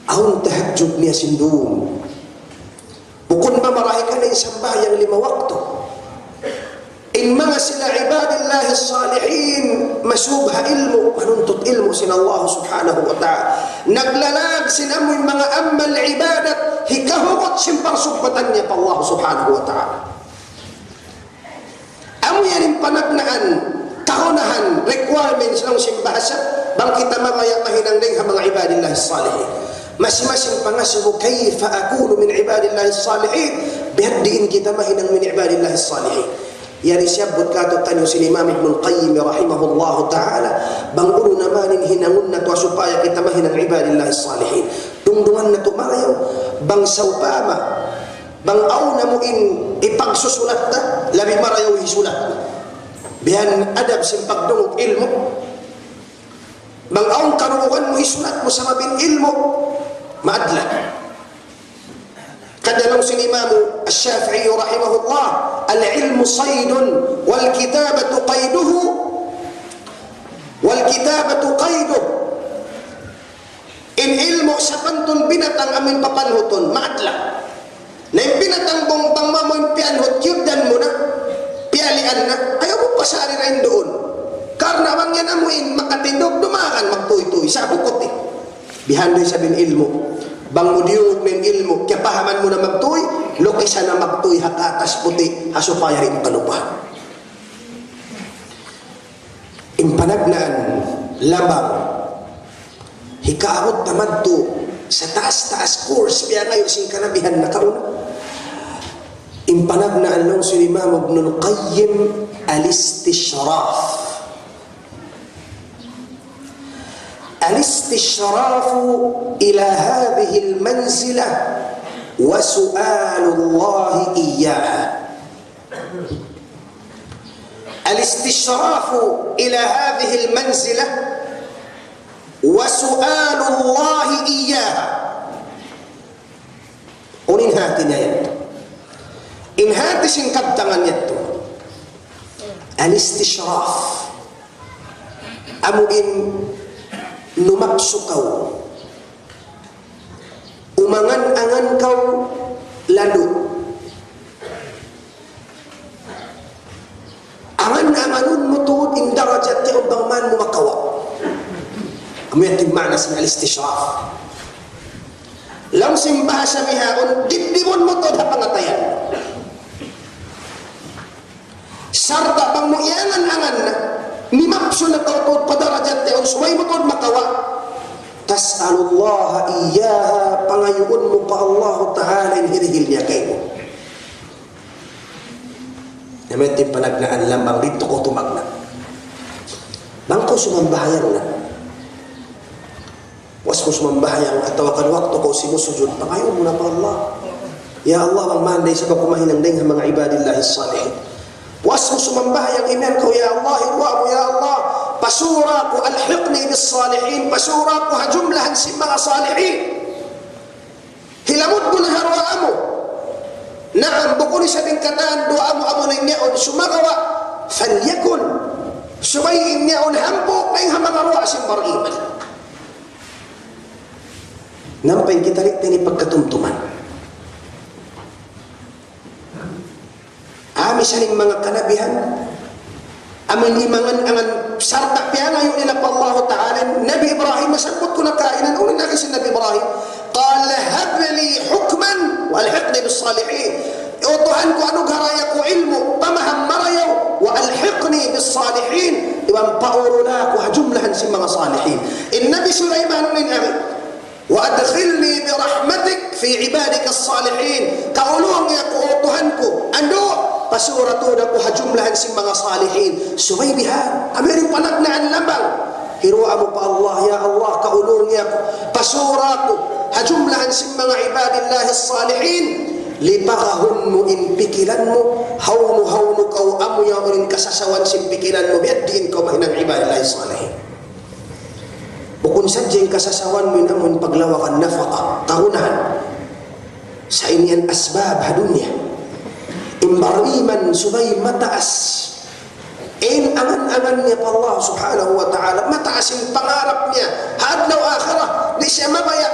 ahon tahajjud niya sindun. Bukod mamarahi ka na isang bayang 5 wakto. In mga sila ibadillahi salihin, masubha ilmu, manuntut ilmu sin Allah subhanahu wa ta'ala. Naglalag sinamoy mga amal ibadat, hikahugot simpang subbatan niya pa Allah subhanahu wa ta'ala. Amo yan yung panagnaan, kahunahan, requirements ng simbahasa, bang kita mamaya mahinang din mga ibadillahi salihin. Mas-masing pangasibu, kayfa akunu min ibadillahi salihin, bihaddiin kita mahinang min ibadillahi salihin. Yani siyabot kato tanyo si Imam Ibn Qayyim rahimahullahu ta'ala, bang ulo namanin hinangun na to supaya kita mahinang ibadillahi salihin. Tungdungan na to marayaw, bang sawpama, bang aw na mo ipagsusulat na, labi marayaw hisulat na. Bihan adab sin pagdungog ilmo, bang aw karuukan mo hisulat mo sa mabing ilmo, maadla. Kadalong sin Imam Ash-Shafi'i rahimahullah, al-ilmu saydun wal kitabatu qayduhu, wal kitabatu qayduh. In ilmu sa pantun binatang amin papanhuton, maadla. Na yung binatang bong pangmamoy pianhot, yuddan mo na, pialian na, ayaw mo pasari rin doon. Karena bang yan amuin, makatindog, dumakan, magtuy-tuy, sa bukot eh. Bihandoy sabing ilmu. Bang mo diyog ng ilmo, kaya pahaman mo na magtuy, lokisa na magtuy, hakatas puti, hasupaya rin kalupahan. Impanagnaan, labang, hikaabot tamadto, sa taas-taas course biya ngayon sing kanabihan na kauna. Impanag na along si Imam Ibn al-Qayyim al-istishraf. الاستشراف إلى هذه المنزلة وسؤال الله إياها. الاستشراف إلى هذه المنزلة وسؤال الله إياها. Unin hati niya yan. In hati singkabtangan niya ito. Al-istishraf. Amuin lumapsukaw. Umangan-angan kau lalu. Angan-anganun mo tuod in darajat ti ubang man mo makawa. Amuyating makna sa al-istishraf. Lang simbaha sa mihaon, dibdibon mo to na pangatayan. Sarta bang mo iangan-angan na, nimapso na tawtod padarajat ti suway mo to makawa. Tas'alullah iyaha, pangayuon mo pa Allah Ta'ala in hirihil niya kayo. Naman din panagnaan lamang dito ko tumagna. Bangko sumambahayang na. Was ko sumambahayang at tawakan wakto ko simusujud. Pangayon mo na pa Allah. Ya Allah, ang manday sa kakumahinang ding mga ibadillahi salihin. Was ko sumambahayang iman ko, Ya Allah, irwa mo, Ya Allah. Pasura ko, alhiqni bis salihin. Pasura ko, hajumlahan si mga salihin. Hilamod mo na harwaan mo. Naam, bukuli sa tingkataan, doa mo amo na inyaon, sumagawa, falyakun. Sumayin inyaon, hampo, kayong hamangarwa asim mariman. Nampay kita rin ni pagkatumtuman. Ami saling mga kanabihan, amalimangan angan sarta piya ngayon nila pa Allah Ta'ala. Nabi Ibrahim, masabot ko na kainan, ulit na kasi Nabi Ibrahim, قال هب لي حكما والحقني بالصالحين. Utuhan ko anong haraya ko ilmu, pamaham marayaw, والحقني بالصالحين. Ibang pauro na ako, hajumlahan si mga salihin. Nabi Sulaiman min amin, وأدخلني برحمتك في عبادك الصالحين. Kaulong niya ko, utuhan ko, ando, pasuratunan ko, hajumlahan si mga salihin. Sumaybihan, amirin panagnaan lamang. Hiruan mo pa Allah, Ya Allah, kaulong niya ko, pasura ko, hajumlahan si mga ibadillahi salihin. Lipakahun mo, inpikilan mo, hawnu kau amu yang urin kasasawan simpikilan mo, biaddiin kau mahinang ibadillahi salihin. Bukun sadyang kasasawan mo inamun paglawakan nafaka, tahunahan. Sa inian asbab hadunya. Imbariman subay mataas. Angan-angan niya pa Allah subhanahu wa ta'ala. Mataas yung pangarap niya. Hadlaw akhirah. Di siya mabaya.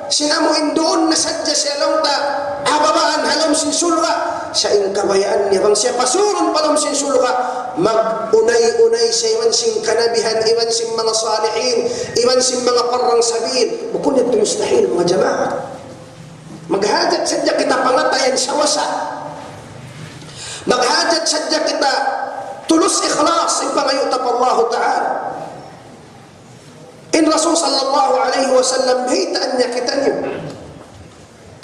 Sinamuin doon na sadya siya lang ta. Hababaan halam sinsulga. Sa kabayaan niya. Bang siya pasurong palam sinsulga. Mag-unay-unay sa iwan sing kanabihan. Iwan sing mga salihin. Iwan sing mga parang sabihin. Bukun ito mustahil mga jamaah. Maghajat sadya kita pangatayan sa wasa. Maghajat sadya kita tulus ikhlas ang pangayuta pa Allah Ta'ala. In Rasul sallallahu alaihi wasallam hitaan niya kita niyo.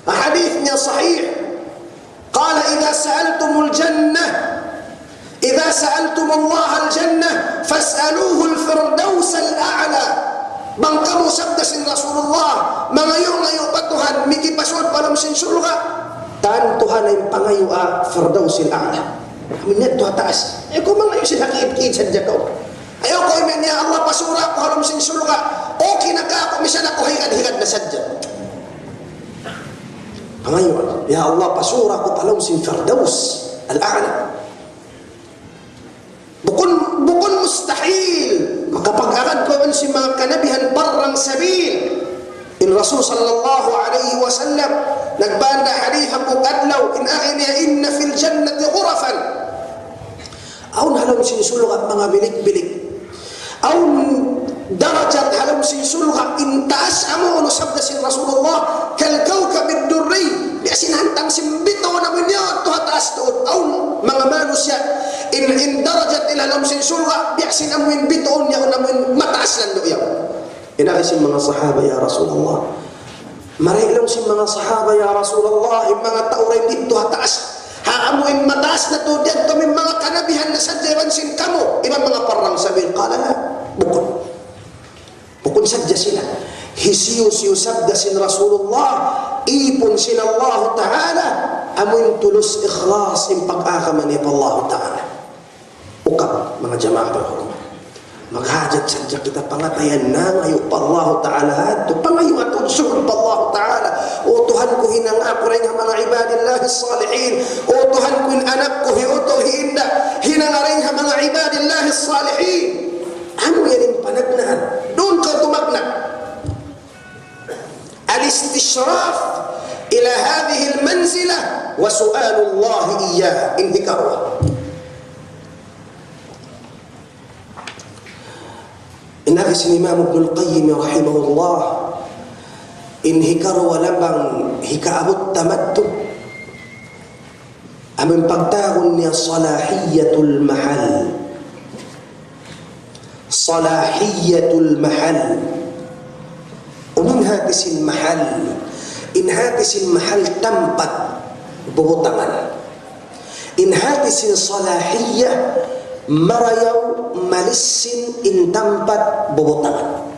Hadith niya sahih. Qala idha sa'altumul jannah, idha sa'altum Allah al-jannah, fas'aluhu al-firdaus al-a'la. Bang kamu sabda sin Rasulullah, mangayo-ngayo pa Tuhan, mikipaswad pa lang sin surga. Taan Tuhan ay pangayo firdaus al-a'la. Minat to taas. Kung mga yung sinakit-kit sa dyan ayaw ko imen niya Allah pasura ko haram sin sulga. Okay na ka ako misan ako higad-higad na sadya. Ngayon, ya Allah pasura ko palong sin firdaus al-a'la. Bukun mustahil makapag-agad ko man si mga kanabihan parang sabil. In Rasul sallallahu alaihi wasallam nagbanda hadithang adlaw in akhirnya inna fil jannati ghurafan. Aun halam sinsulog at mga bilik-bilik. Aun darajat halam sinsulog at intaas amo ano sabda sin Rasulullah kal kawkab ad-durri. Biasin hantang simbito na mo niya to taas doon. Aun mga manusia in darajat ila halam sinsulog at biasin amuin bitoon niya amun mataas lang doon. Inakisin mga sahaba, Ya Rasulullah, Marilong si mga sahaba, ya Rasulullah, yung mga tauray dito hataas. Haamuin mataas na to diyan, to may mga kanabihan na sadyawan sin kamo. Ibang mga parang sabihin, kala na, bukod. Bukod sadya sila. Hisiyo-siyo sabda sin Rasulullah, ipon sin Allah Ta'ala, amuin tulos ikhlas in pag-akaman ni Allah Ta'ala. Ukap, mga jamaah berhormat. Maghajat sadya kita pangatayan na ngayon pa Allah Ta'ala ito. Pangayon at unsugod pa Allah Ta'ala. O Tuhan ko hinang ako rin ang mga ibadillahi salihin. O Tuhan ko anak ko hiuto hinda. Hinang rin ang mga ibadillahi salihin. Ano yan yung panagnahan? Doon ka tumagnat. Al-istishraf ila hadhihi al-manzila wa su'alu Allah iyaha indikawa. Inagis ni Imam Ibn al-Qayyim rahimahullah, inhikar walabang hikaabot tamattu aming pagtagon niya salahiyatul mahal. Salahiyatul mahal. Umin hatisin mahal. Inhatisin mahal tempat bubutangan. Inhatisin salahiyah marayaw malisin in tempat bubutangan.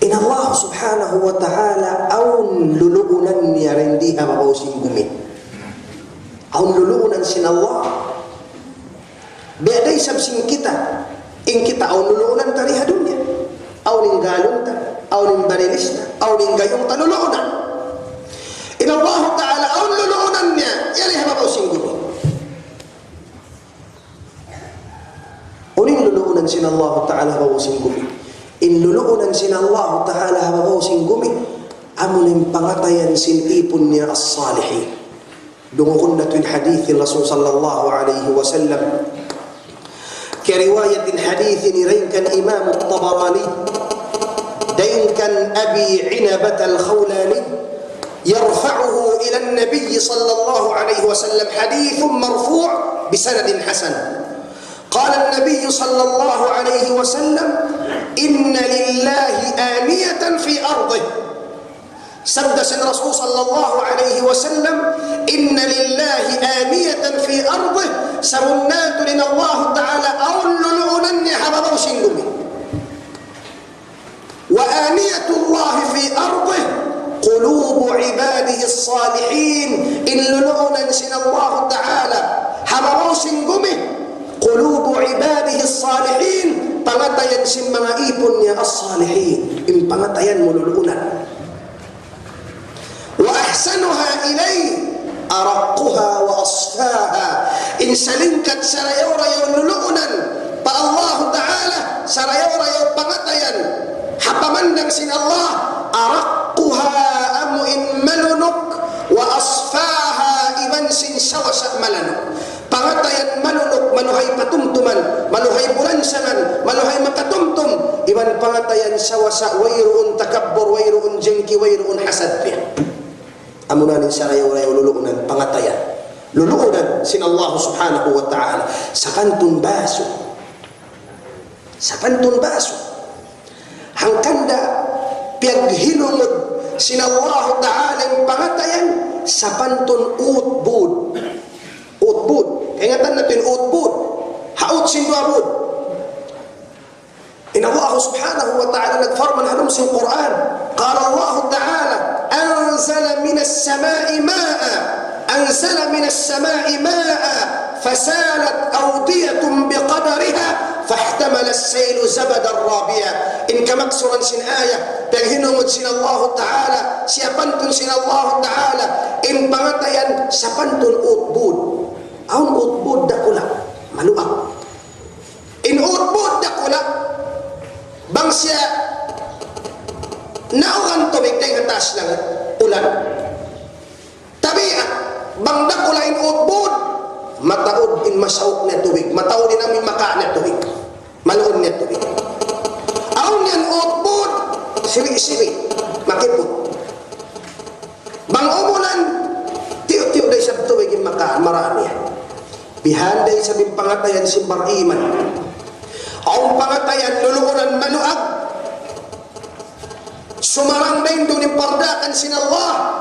In Allah subhanahu wa ta'ala aun luluunan niya rindiha mabawsing gumit. Aun luluunan sin Allah. Beday sabsing kita. In kita aun luluunan tariha dunya. Aun ning galon ta. Aun ning barilis ta. Aun ning gayong taluluunan. In Allah Ta'ala aun luluunan niya. Yalih mabawsing gumit. Uning luluunan sin Allah Ta'ala mabawsing gumit. In luluunan sin Allah Ta'ala mabawsing gumit. Amunin pangatayan sin ipon niya as-salihin. Dungukun na ito yung hadith ni Rasul sallallahu alaihi wasallam. كرواية الحديث نرينكن إمام الطبراني دينكن أبي عنبة الخولاني يرفعه إلى النبي صلى الله عليه وسلم حديث مرفوع بسند حسن. قال النبي صلى الله عليه وسلم إن لله آنية في أرضه. سدس الرسول صلى الله عليه وسلم إن لله آنية في أرضه سمنات لنا الله تعالى أوللونني حبابو سنجمي وآنية الله في أرضه قلوب عباده الصالحين إن للونا سن الله تعالى حبابو سنجمي قلوب عباده الصالحين pangatayan sin mga ipon niya as-salihin in pangatayan mo luluunan. وأحسنها إليه أرقها وأصفاها إن سلنكت سريورا يولؤنا فالله تعالى سريورا يوبغتيا حبمندن سن الله أرقها أم إن ملنك وأصفاها إبن سن سوسا ملنك pangatayan manunok manuhay patumtuman manuhay bulansanan manuhay makatumtum iban pangatayan sawasa wayruun takabbur wayruun jengki wayruun hasad piya amunanin sarayaw-rayaw luluunan pangatayan luluunan sin Allah subhanahu wa ta'ala sa kantun baso hangkanda piaghilungod sin Allah ta'ala yung pangatayan sa pantun utbud ingatan natin utbud haut sin duabud in Allah subhanahu wa ta'ala nagfarman hanum sin Quran qala Allah ta'ala أنزل من السماء ماء فسالت أودية بقدرها فاحتمل السيل زبدا رابيا إن كمكسرا سن آية تغهنهم سن الله تعالى سيبنتن سن الله تعالى إن بغتيا سبنتن أطبود أو أطبود دكولا ملوء إن أطبود دكولا بانسيا naugan tubig tayo atas ng ulan. Tabiat, bang dakulain utbud, mataod in masaok na tubig. Mataod din namin maka na tubig. Maluon na tubig. Aon yan utbud, siri-siri, makipot. Bang umulan, tiyo-tiyo day sa tubig in maka, marami. Bihanday sa bipangatayan si Bariman. Ang pangatayan, luluunan maluag. Sumarang na doon yung pardakan sin Allah.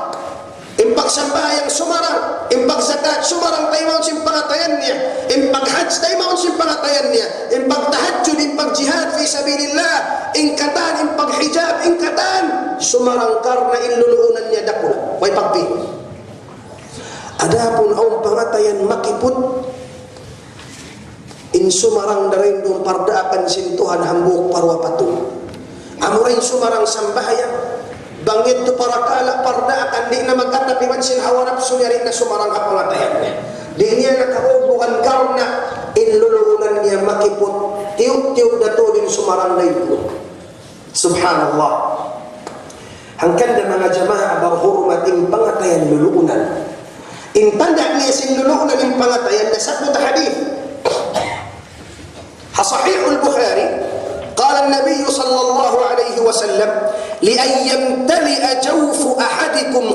Impag sambayang sumarang, impag zakat sumarang tayo maun sin pangatayan niya, impag hajj tayo maun sin pangatayan niya, impag tahajjud, impag jihad fi sabilillah, ingkatan, impag hijab, ingkatan, sumarang karna iluluunan niya dakula, way pagpili. Adapun ang pangatayan makipot, in sumarang na rin doon pardaakan sin Tuhan hambuk parwa patung. Amo rin sumarang sambahaya, bangit to para kala pardaakan, di na magkatapiman sin hawarap sunyari na sumarang kapangatayan niya. Di niya nakahubukan karna, inluluunan niya makipot, tiyog-tiyog na to din sumarang na ito. Subhanallah. Hanggang na mga jama'a barhurmat in pangatayan luluunan. In tanda niya sin luluunan in pangatayan na sakot hadith. Sahih al-Bukhari, قال النبي صلى الله عليه وسلم لأن يمتلئ جوف أحدكم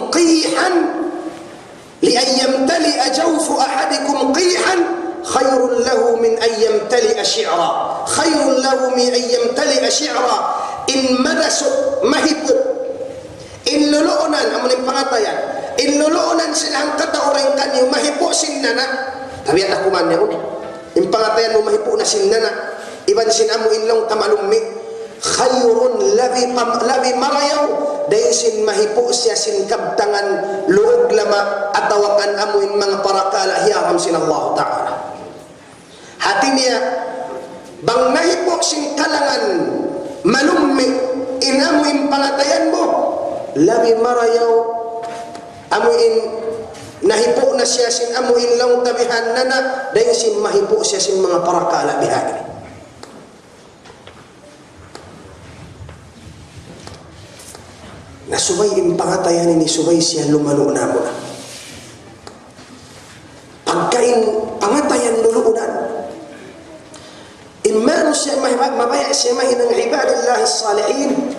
قيحا خير له من أن يمتلئ شعرا إن مدس مهبو إن لؤنا أمن pangatayan إن luluunan silang katauran kanyo mahipo sinana tabi at ako man yun in pangatayan mo mahipo na sinana iban sinamu inlong tamalummi khayrun labi marayaw dahil sin mahipo siya sin kabtangan luog lama atawakan amuin mga parakala hiyakam sin Allah Ta'ala hati niya bang nahipo sin kalangan malummi inamuin pangatayan mo labi marayaw amuin nahipo na siya sin amuin lang tabihan nana dahil sin mahipo siya sin mga parakala bihagi. Nasubay yung pangatayan ni subay siya lumano na mo na. Pagkain pangatayan luluunan. Imano siya mabaya siya mahinang ibadillah salihin.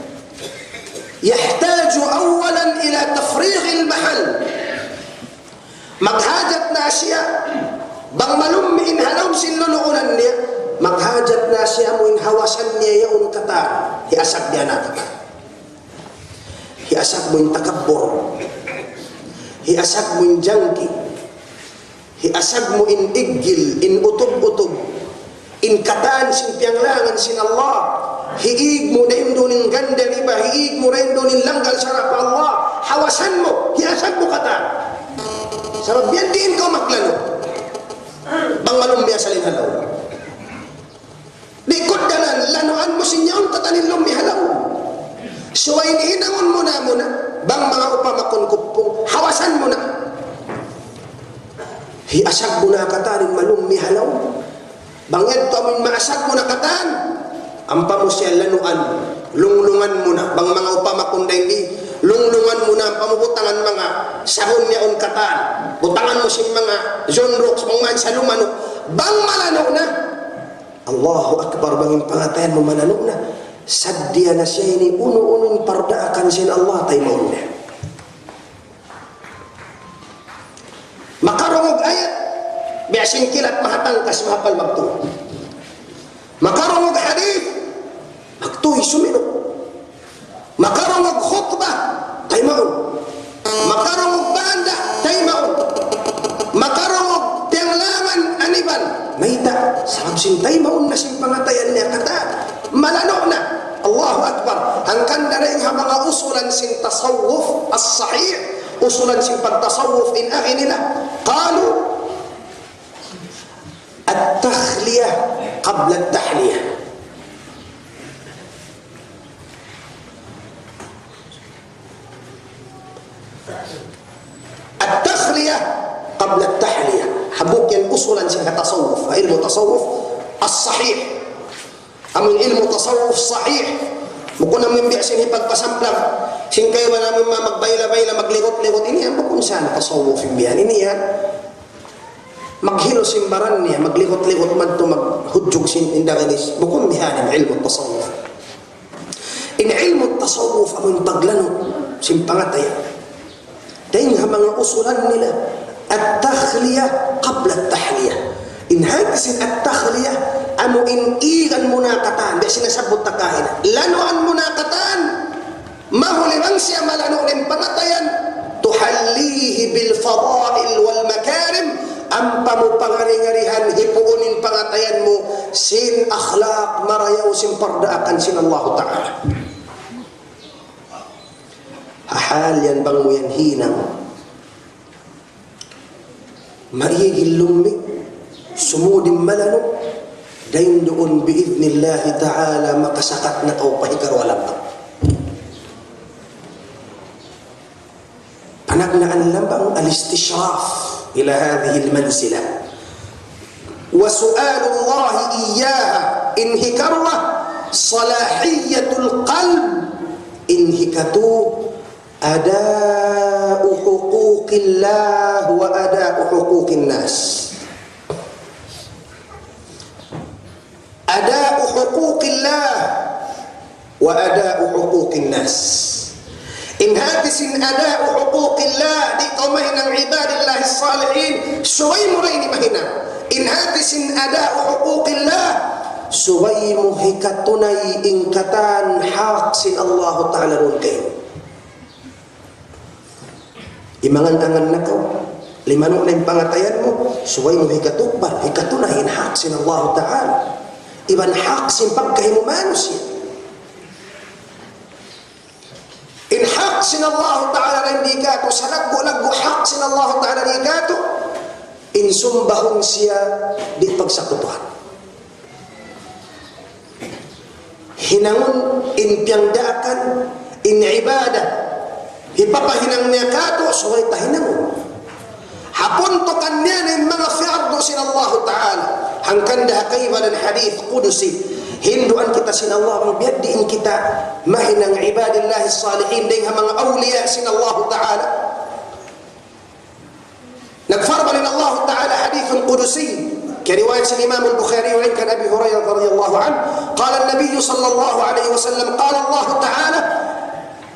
Yahtaju awalan ila tafrigh al-mahal. Maghajat na siya bang malummin halaw sin luluunan niya. Maghajat na siya mo in hawasan niya yung kata. Hiasag niya natin. Hiasag mo yung takabbur, hiasag mo yung jangki, hiasag mo in iggil, in utog-utog, in kataan sin piyanglangan sin Allah, hiig mo na yung doon ganda riba, hiig mo na yung doon langgal sarap Allah, hawasan mo, hiasag mo kataan. Sabab yan diin ka maglano, bang malumbiya sa linhalaw. Di kodanan, lanuan mo sinyong tatanin lumihalaw. So ay nihinangon mo na bang mga upamakon kupong hawasan mo na hiasag mo na katanin malumi halaw bang ito amin maasag mo na katan ampa mo siya lanuan lunglungan mo na bang mga upamakon na hindi lunglungan mo na pamubutangan mga sahon niya on katan butangan mo si mga John Rocks mga sa lumano bang malano na Allahu Akbar bangin pangatayan mo malano na sadya na siya ini uno-unong pardaakan sin Allah tayo mauna. Makarungog ayat, biasing kilat mahatangkas mahapal magtuwa. Makarungog hadith, magtuwi sumino. Makarungog khutbah, tayo maun. Makarungog banda, tayo maun. Makarungog tiyanglangan aniban, mayta, sabab sin tayo maun na sin pangatayan niya kata, malano na. Allahu Akbar. Hangkan na rin mga usulan sin tasawuf as-sahih, usulan sin pagtasawuf in agi nila. Qalu at-takhliyah qabla at-tahliyah. At-takhliyah qabla at-tahliyah. Habuk yan usulan sin tasawuf, ilmu tasawuf as-sahih. Amin ilmu tasawuf sahih mukun namin biasin ipagpasamplang sing kayo ba namin magbayla-bayla magligot-ligot ini ang bukun saan tasawuf biyan ini yan maghilo simbaran niya magligot-ligot man to maghudjog sin indaginis bukun biyan ilmu tasawuf in ilmu tasawuf amin paglano sin pangataya dahil nga mga usulan nila at-takhliyah qabla at-tahliyah inhatisin at takhliya, ano iniran mo na katan, di sinasabot takahin, lanuan mo na katan, mahulirang siya malanunin pangatayan, tuhallihi bil fadail wal makarim, ang pamupangaringarihan, hipuunin pangatayan mo, sin akhlaq, marayaw, sin pardaakan, sin Allah Ta'ala. Hahal yan bang mo yan hinang? Maigil lumik, sumudin malano, dayon doon biidnillahi ta'ala makasakat na kau pahikar walang bang. Panagnaan lambang al-istishraf ila hadhihi al-manzila wa su'alullahi iyyaha inhikarwa salahiyatul qalb inhikatu ada'u huquqillah wa ada'u huquqin nas. Ada'u huquqillah wa ada'u huquqin nas. In hadisin ada'u huquqillah di kaumahin ng ibadillah salihin, suway mo rin mahina. In hadisin ada'u huquqillah, suway mo hikatunay ingkatan haq sin Allah Ta'ala nun kayo. Imangan-angan na ko, limanong na yung pangatayan mo, suway mo hikatukbar, hikatunay in haq sin Allah Ta'ala. Iban haq sin pagkahimumanos yan. In haq sin Allah Ta'ala na hindi ka to, sa laggo-laggo haq sin Allah Ta'ala na hindi ka to, in sumbahon siya di pagsakutuhan. Hinangon in piyangdaakan, in ibadah, ipapahinang niya ka to, suway tahinangon. Hapuntukan niya ng mga fiardo sin Allah Ta'ala. Hangkanda kaiba ng hadith kudusi, hinduan kita sin Allah, ang biyaddiin kita mahinang ibadillah salihin dahil mga awliya sin Allah Ta'ala. Nagfarba rin Allah Ta'ala hadithun kudusi كرواية الإمام البخاري وعن كان أبي هريرة رضي الله عنه قال النبي صلى الله عليه وسلم قال الله تعالى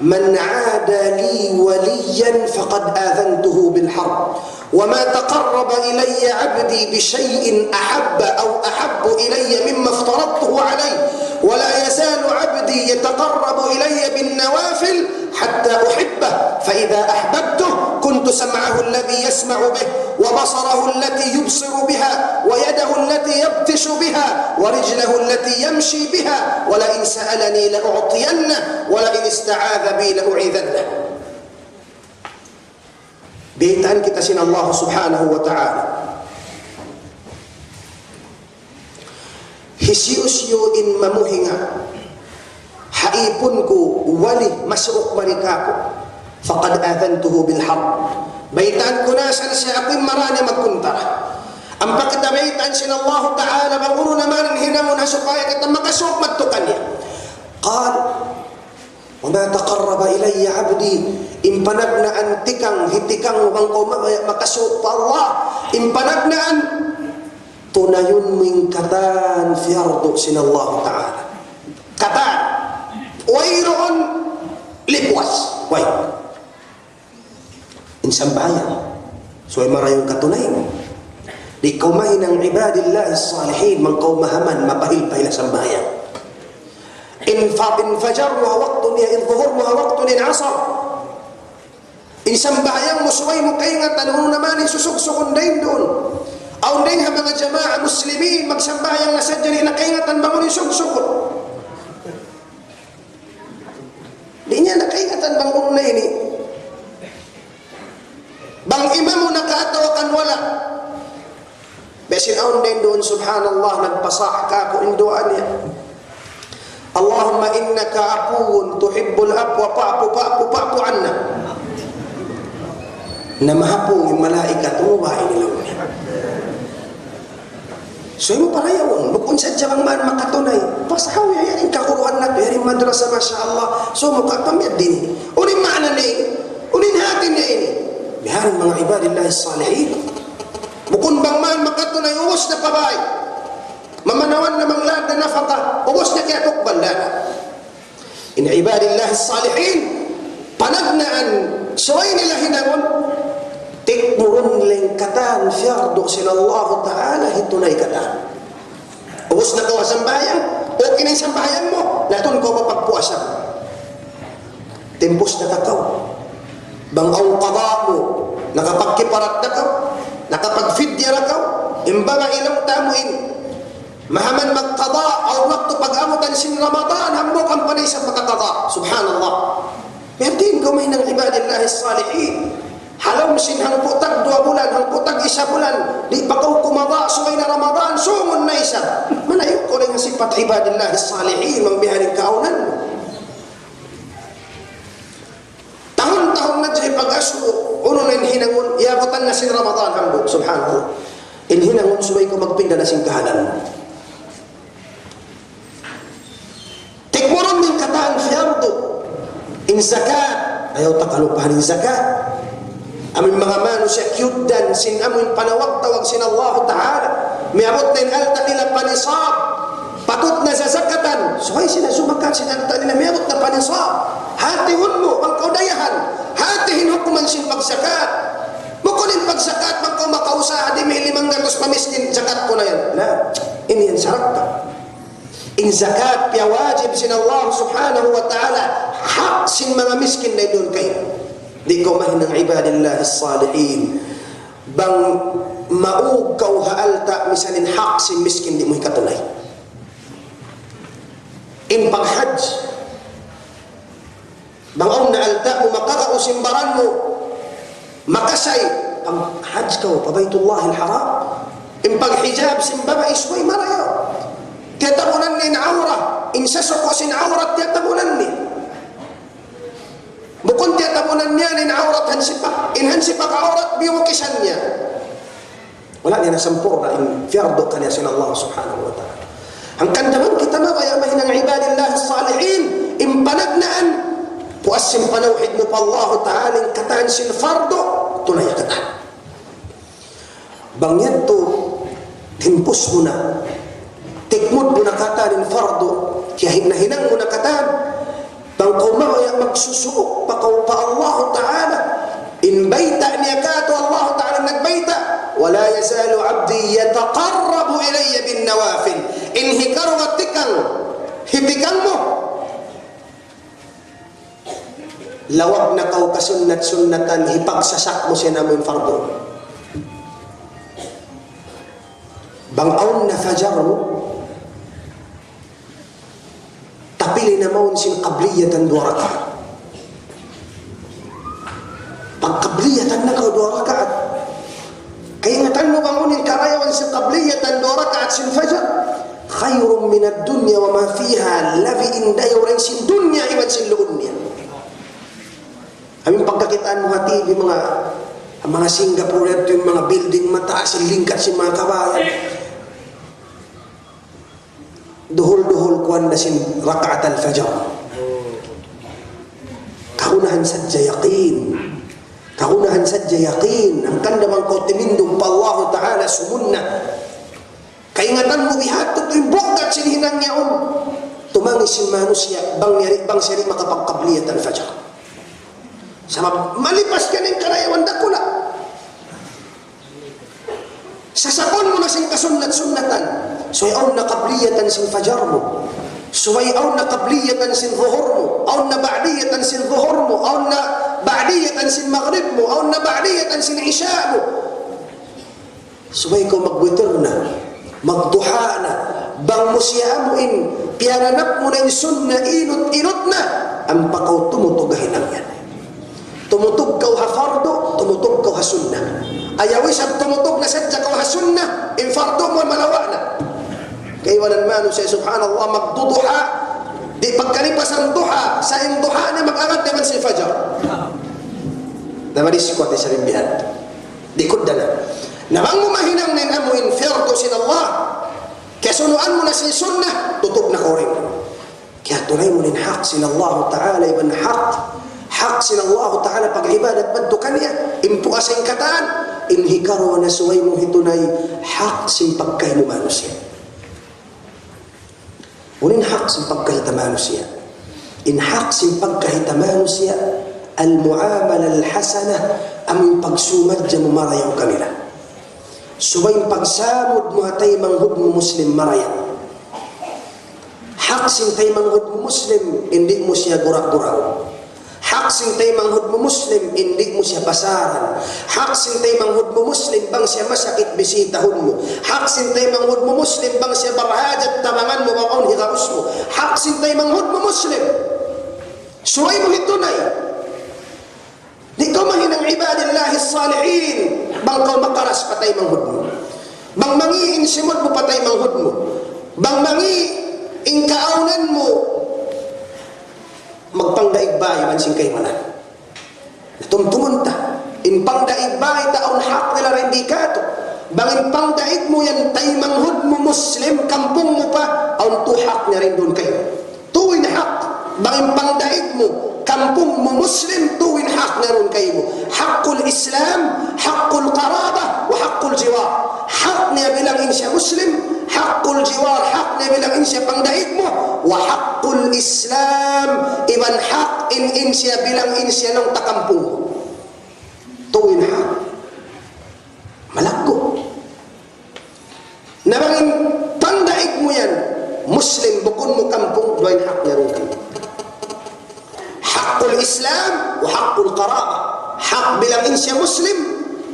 من عاد لي وليا فقد آذنته بالحرب وما تقرب إلي عبدي بشيء أحب إلي مما افترضته عليه ولا يزال عبدي يتقرب إلي بالنوافل حتى أحبه فإذا أحببته كنت سمعه الذي يسمع به وبصره التي يبصر بها ويده التي يبتش بها ورجله التي يمشي بها ولئن سألني لأعطينه ولئن استعاذ بي لأعيذنه. Bihitaan kita sin Allah subhanahu wa ta'ala. Hisiusyo in mamuhinga, haipon ko wali masuk marikako, faqad adhantuhu bil harb. Baitaan ko na siya ako'y marani magkuntara. Ang pagkabaitaan sin Allah ta'ala, banguno naman hinamon na supaya kita makasuk magtukan niya. Qal, وَمَا تَقَرَّبَ إِلَيَّ عَبْدِي impanagnan tikang hitikang bangko makasuk pa Allah impanagnan tunayon ming katan fiardo sin Allah Ta'ala katan wayroon lipwas way insambayan so ay marayong katunay di kaumahin ng ibadillah salihin mang kaumahaman mapahil-pahil sambayan in fajarmuha waqtun ya in zuhurmuha waqtun in asar in sambayang musuway mo kayo nga tanong naman in susug-sugon dahin doon aun dahin ha mga jama'a muslimin magsambayang na sadya na kayo nga tanbangon in sug-sugon di niya na kayo nga tanbangon na ini bang imam mo nakatawakan wala besin aun dahin doon subhanallah nagpasah ka ko in doan niya Allahumma innaka afuwun tuhibbul afwa fa'fu anna. Na mahapong yung malaikat umubain nila niya. So yung parayawon, bukun sa diyang man makatunay, pasahaw yan yung kakuruhan na pero yung madrasa masya Allah. So mukapamiyad din. Unin maana na ini, unin hatin na ini. Biharin mga ibadillah salihin. Bukun bang man makatunay, uwas na pabay. Mamanawan na manglad na nafaka, ubos na kaya tukbal na. In ibadillah salihin, panagnaan, suway nila hinangon, tikmurun lengkatan fiyardo sinallahu ta'ala hitunay katan. Ubus na kawa sambayan, okay na yung sambayan mo, naton ko mapagpuasan. Timpos na takaw. Bangong qada mo, nakapagkiparat na kaw, nakapagfidya na kaw, imbanga ilang tamuin. Mahaman magqada, o waktu pag-amutan sin Ramadan, hambok ang panay sa makakada. Subhanallah. Yatin ko may ng ibadillahi salihin. Halam sin hangputag 2 bulan, hangputag 1 bulan, di pa kaw kumada, sumay na Ramadan, sungon na isa. Manayo ko rin ang sipat ibadillahi salihin, mangbihaning kaunan mo. Tahon-tahon na dyan pag-aso, uno na hinangon, iabutan na sin Ramadan hambok, subhanallah. Inhinangon, sumay ko magpinda na sin kahalan mo. Tikmuron ng kataan fiyardo, in zakat, ayaw takalupahan in zakat. Aming mga manusia kyuddan sin amoy panawag-tawag sin Allah Ta'ala. Miabot na yung alta nila panisab. Patut na sa zakatan. So ay sila sumakat sin alta nila. Miabot na panisab. Hatihon mo, ang kaudayahan. Hatihin hukuman sin pagsakat. Mukunin pagsakat, magkaw makausa. Di may 500 pamiskin, zakat ko na yan. Na, ini yan sarakta. In zakat, piya wajib sin Allah Subhanahu wa Ta'ala. Hak sin mga miskin na doon kayo. Di ko mahinang ibadillah salihin. Bang maug kaw haalta misalin hak sin miskin di mo ikatulay. In pag-hajj, bang na alta mo makakausimbaran mo, makasay, pag hajj kaw, pabaytullah al-haram. In pag-hijab, simbaba isway marayo. Tiyatabunan ni awra, in sasoko sin awrat, tiyatabunan ni. Bukod tiyatabunan niya, in awrat hansipak. In hansipak awrat, biwakisan niya. Wala niya nasampur na in fiyardo kanya sin Allah subhanahu wa ta'ala. Ang kandaman kita mabaya mahinang ibadillah salihin, impanagnaan, puas sin panawhid mo pa Allah ta'ala, in kataan sin fardo, tunay kataan. Bangyad to, timpos mo na, tikmod mo na kataan in fardo, kaya hinahinang mo na kataan, bang kumaya magsusuok pa kaw pa Allah Ta'ala. In bayta niya ka to Allah Ta'ala nagbayta, wala yazalu abdi yataqarrabu ilayya bin nawafil. In hikarwatikang hitikang mo, lawag na kaw kasunnat-sunnatan, hipagsasak mo siya namin fardo. Bangaon na fajar mo, tapili na maun sin qabliyatan 2 rakaat. Pag qabliyatan na ka 2 rakaat, kaya ngatan mo bangunin karayawan sin qabliyatan 2 rakaat sin fajar, khayrun min ad-dunya wa ma fiha, labi inday orang sin dunya iban sin luunya. Aming pagkakitaan mo hati di mga Singapore, yung mga building mataas, lingkat sin mga kabayan, duhol-duhol kuwan na sin rakaat al-fajr. Kaunahan sadya yaqin. Kaunahan sadya yaqin. Ang kandamang ko timindong pa Allah Ta'ala sumunna. Kaingatan mo bihatot yung bukat sin hinang yaon. Tumangis sin manusya bang siri makapagkabliyat al-fajr. Sama malipas ka ng karayawan dakula. Sasakon mo na sin kasunnat-sunnatan. Suwayaw na qabliyatan sin fajar mo. Suwayaw na qabliyatan sin zuhur mo. Aw na ba'diyatan sin zuhur mo. Aw na ba'diyatan sin maghrib mo. Aw na ba'diyatan sin isya mo. Suway ko magwitir na, magduha na, bang musya mo in, piyananap mo na yung sunna, inot-inot na, ang pakaw tumutugahin lang yan. Tumutug kaw ha fardo, tumutug kaw ha sunna. Ayawis ang tumutug na sadya kaw ha sunna, in fardo mo malawa na. Kaya walang manu siya, subhanallah, magduduha, di pagkalipas ang duha, sa yung duha na mag-angat naman si fajar. Namaris ko at isa rin bihan. Di kudda na. Namang mumahinang nin amuin, firdo sin Allah, kaya sunuan mo na si sunnah, tutog na ko rin. Kaya tunay mo nin haq sin Allah Ta'ala, iban haq sin Allah Ta'ala, pag-ibadat baddo kanya, impuas ang kataan, inhikaro na suway mo hitunay, haq sin pagkay mo manusia. Unin hak sin pagkahitamanos siya. In hak sin pagkahitamanos siya, al-muamala al-hasana, ang pagsumad dyan mo marayaw kanila. Subay pagsamod mo hatay manghud mo Muslim marayaw. Haksin tay manghud mo Muslim, hindi mo siya gura-guraw. Haksin tay manghud mo Muslim, hindi mo siya basaran. Haksin tay manghud mo Muslim, bang siya masakit bisitahon mo. Haksin tay manghud mo Muslim, bang siya barhajat tamangan mo bang higaus mo. Haksin tay manghud mo Muslim, suway mo hitunay. Di ka mahinang ibadillahi salihin, bang kau makaras patay manghud mo. Bang mangiin simod mo patay manghud mo. Bang mangiin kaaunan mo, magpangdaig bahay man sing kay manan. Natumtumun ta. In pangdaig bahay taon hak nila rin di ka to. Bangin pangdaig mo yan tay manghud mo Muslim, kampung mo pa, aun tuhak niya rin doon kayo. Tuwin hak. Bangin pangdaig mo, kampung mo Muslim, tuwin hak na rin kayo mo. Hakul Islam, hakul qaraba, wa hakul jiwa. Hak niya bilangin siya Muslim, hakul jiwar, hak niya bilangin siya pangdaig mo, wa hakul Islam, iban hak in siya bilangin siya ng takampung. Tuwin hak. Malagko. Nabangin pangdaig mo yan, Muslim, bukon mo kampung, duwain hak niya rin kayo. Hakul Islam, wa hakul qaraba. Hak bilangin siya Muslim,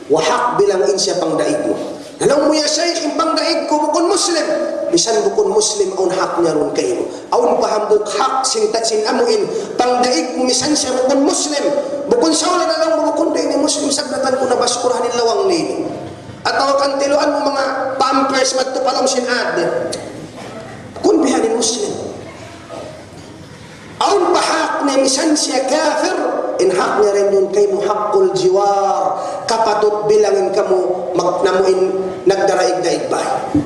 wa hak bilangin siya pangdaig mo. Alam mo ya Shaykh, yung pangdaig ko bukon Muslim, bisan bukon Muslim aun hak niya ron kayo. Aun pahambuk hak sin amuin pangdaig mo misan siya bukon Muslim. Bukon sa wala na lang bukon day ni Muslim sagnatan ko na basurahan ni lawang nini. At tawakan tiluan mo mga pampers magtupalam sin ad. Kun bihanin Muslim. Aun pahak niya misan siya kafir, in hak niya rin yun kay mo hakul jiwar, kapatot bilangin ka mo namuin nagdaraig-daig bahay.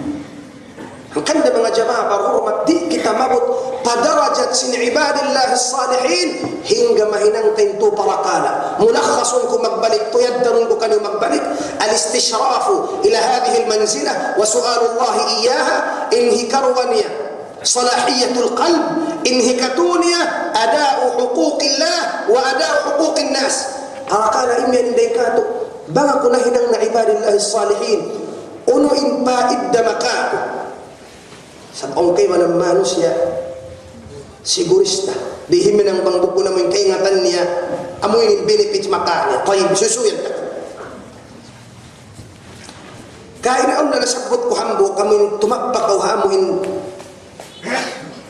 Ang kanda mga jamaah parhurmat, di kita mabot padarajat sin ibadillahi salihin hingga mahinang tayo parakala. Mulakhasun ko magbalik, tuyad darun ko kanyo magbalik, al-istishrafu ila hadhihi al-manzila wa su'alullahi iyaha inhikarwan niya salahiyatul qalb, inhikatunia ada'u huquqillah wa ada'u huquqin nas. Arakala imyan inday kato banga ko nahinang na ibadillahi salihin uno in paid damakato sabong kay manang manusya sigurista dihimin ang bangbuko naman kay ngatan niya amuin yung benefits makanya kaya susuyan ka kainaon na nasabot ko hambo kami tumakpakaw hamuin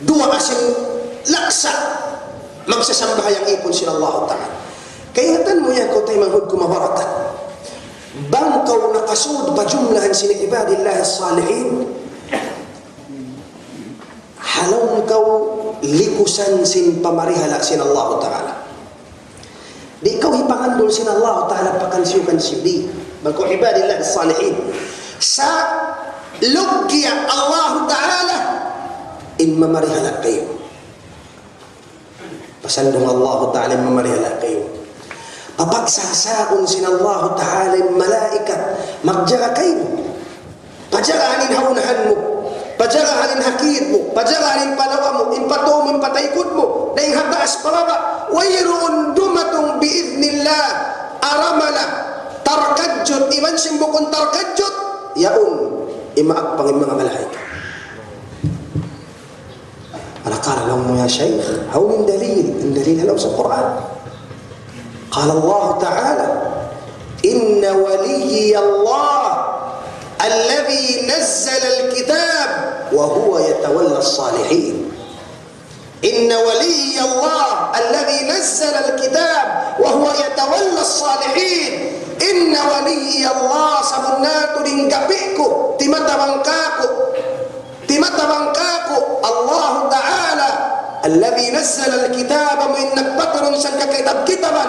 dua asin laksa magsasambahayang ipon sila Allah Ta'ala. Kaya ngatan mo yan, kau tayo manghud kumabarakat. Bangkaw nakasud ba jumlahan sini ibadillahi salihin. Halong kau likusan sin pamarihala sin Allah Ta'ala. Di kau hipangandol sin Allah Ta'ala pakansiyo di. Bangkaw ibadillahi salihin. Sa lugya Allah Ta'ala in mamarihala kayo. Pasandong Allah Ta'ala mamarihala kayo. Papagsasaon sin Allah Ta'ala malaikat magjaga kayo. Pajagahanin haunahan mo, pajagahanin hakid mo, pajagahanin palawa mo, impatumin pataykod mo, daing hataas pababa. Wayroon dumatong biidnillah aramala tarkadjot iman simbukon tarkadjot yaun imaakpang yung mga malaikat. قال لهم يا شيخ هو من دليل الدليل هل في القرآن قال الله تعالى إن ولي الله الذي نزل الكتاب وهو يتولى الصالحين إن ولي الله الذي نزل الكتاب وهو يتولى الصالحين إن ولي الله سبنات لنقبئكو تمتبنكاكو الله تعالى الذي نزل الكتاب من نكبتر سنك كتابا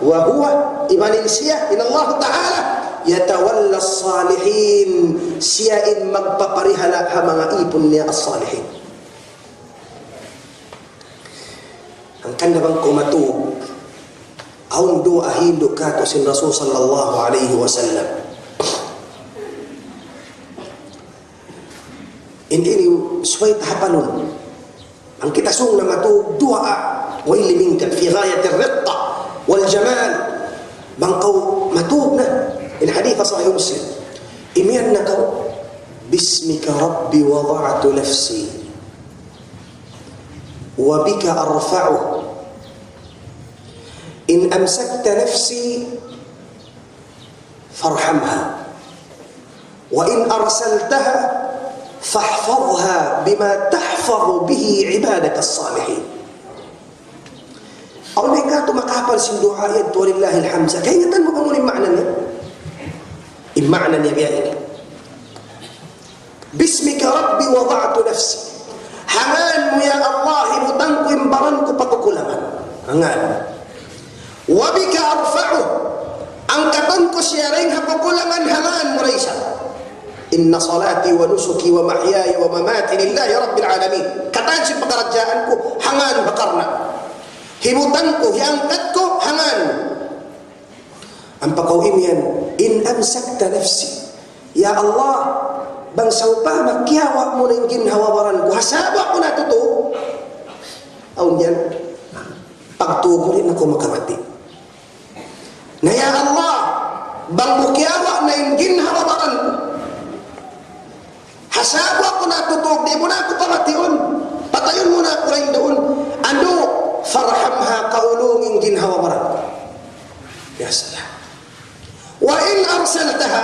وهو إيمان سيا إن الله تعالى يتولى الصالحين سيا إن مغبقرها لها مغائب الصالحين. Ang kanda bang kumatug aun do ahindo kato sin Rasul sallallahu alaihi wasallam. Ini suway tahapalun ang kitasong na matug dua wa ilimingkan fi ghayat ar-riqqa والجمال بنقو متوبنا الحديث صحيح مسلم إميانك باسمك ربي وضعت نفسي وبك أرفعه إن أمسكت نفسي فارحمها وإن أرسلتها فاحفظها بما تحفظ به عبادك الصالحين. أو نكاتو مكابل سندوحا يد ولله الحمد. كيف تنمو معنى المعنى يبيعي باسمك ربي وضعت نفسي حنان يا الله متنكو برنكو بككلما حنان وبك أرفعه أنكتنكو سيارين بككلما حنان مريسا إن صلاتي ونسكي ومحياي ومماتي لله رب العالمين كتانسي بكرجاءنكو حنان بكرنا himutanku hiangkatku hangan ampakau imian in amsakta nafsi ya Allah bang saupa makiawa mo ningkin hawawaran ko hasaba ko na totoo aun yan pagtubo rin ako makamati na ya Allah bang mukiawa na ingin hawawaran ko hasaba ko na totoo di mo na ako pamation patayon mo na ako rin doon ano farhamha kaulungin ginhawa marang ya salam wa in arsaltaha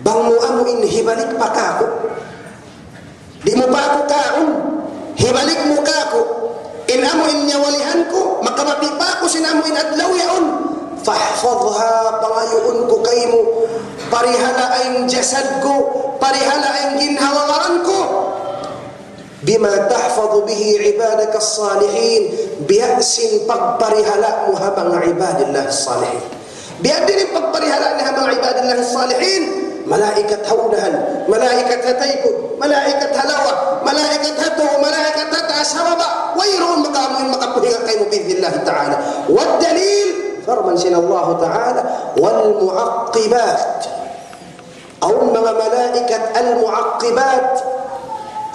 bang mo amuin hibalik pa kako di mo pa ako kaon hibalik mo kako in amuin niya walihan ko makamati pa ako sinamuin adlaw yaon fahfadha pangayuon ko kaymo parihala ang jasad ko parihala ang ginhawaran ko bima tahfadhu bihi ibadaka as-salihin biyasin pagparihala mo habang ibadillah as-salihin biyadin pagparihala ni habang ibadillah as-salihin malaikat haudahan malaikat hataykod malaikat halawa malaikat hato malaikat hataas hababa wayroon makamuin makapuhinga kaymo bi'idhnillah ta'ala wad dalil فرمان سين الله تعالى والمعقبات أو ملائكة المعقبات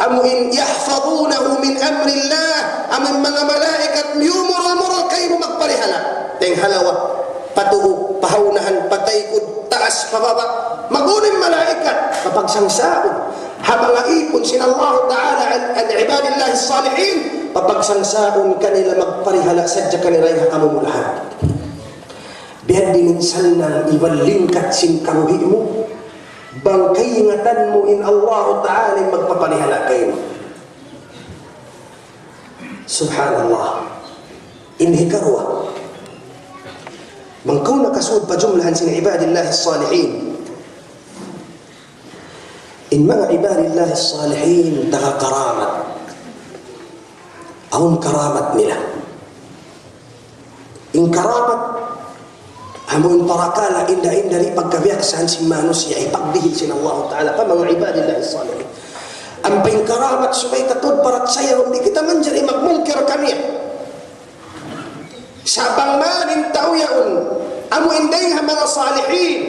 أم إن يحفظونه من أمر الله أم إن ملائكة يومر كيف مقبرها لا تين هلوة patuo pahaunahan pataykod taas pababa magunin malaikat kapag sangsaon habang naipon sin Allah Ta'ala ang ibadillah as-salihin kapag sangsaon kanila magparihala sadya kanila yung kamumulahan biar dininsal ng ibalingkat sin karuhi mo bang kaingatan mo in Allah Ta'ala magpapanihala kayo subhanallah inhi karwa mangkaw nakasud pa jumlahan sin ibadillah as-salihin in mga ibadillah as-salihin nakakaramat ang karamat nila in karamat hamun parakala inda-inda ri pagkabiyaksaan si manusia ipagbihil sin Allah Ta'ala pa mga ibadillah as-salihin ang pingkaramat subay katod parat sayo hindi kita manjari magmungkir kaniya sabang manin tao yaon amu inday ha mga salihin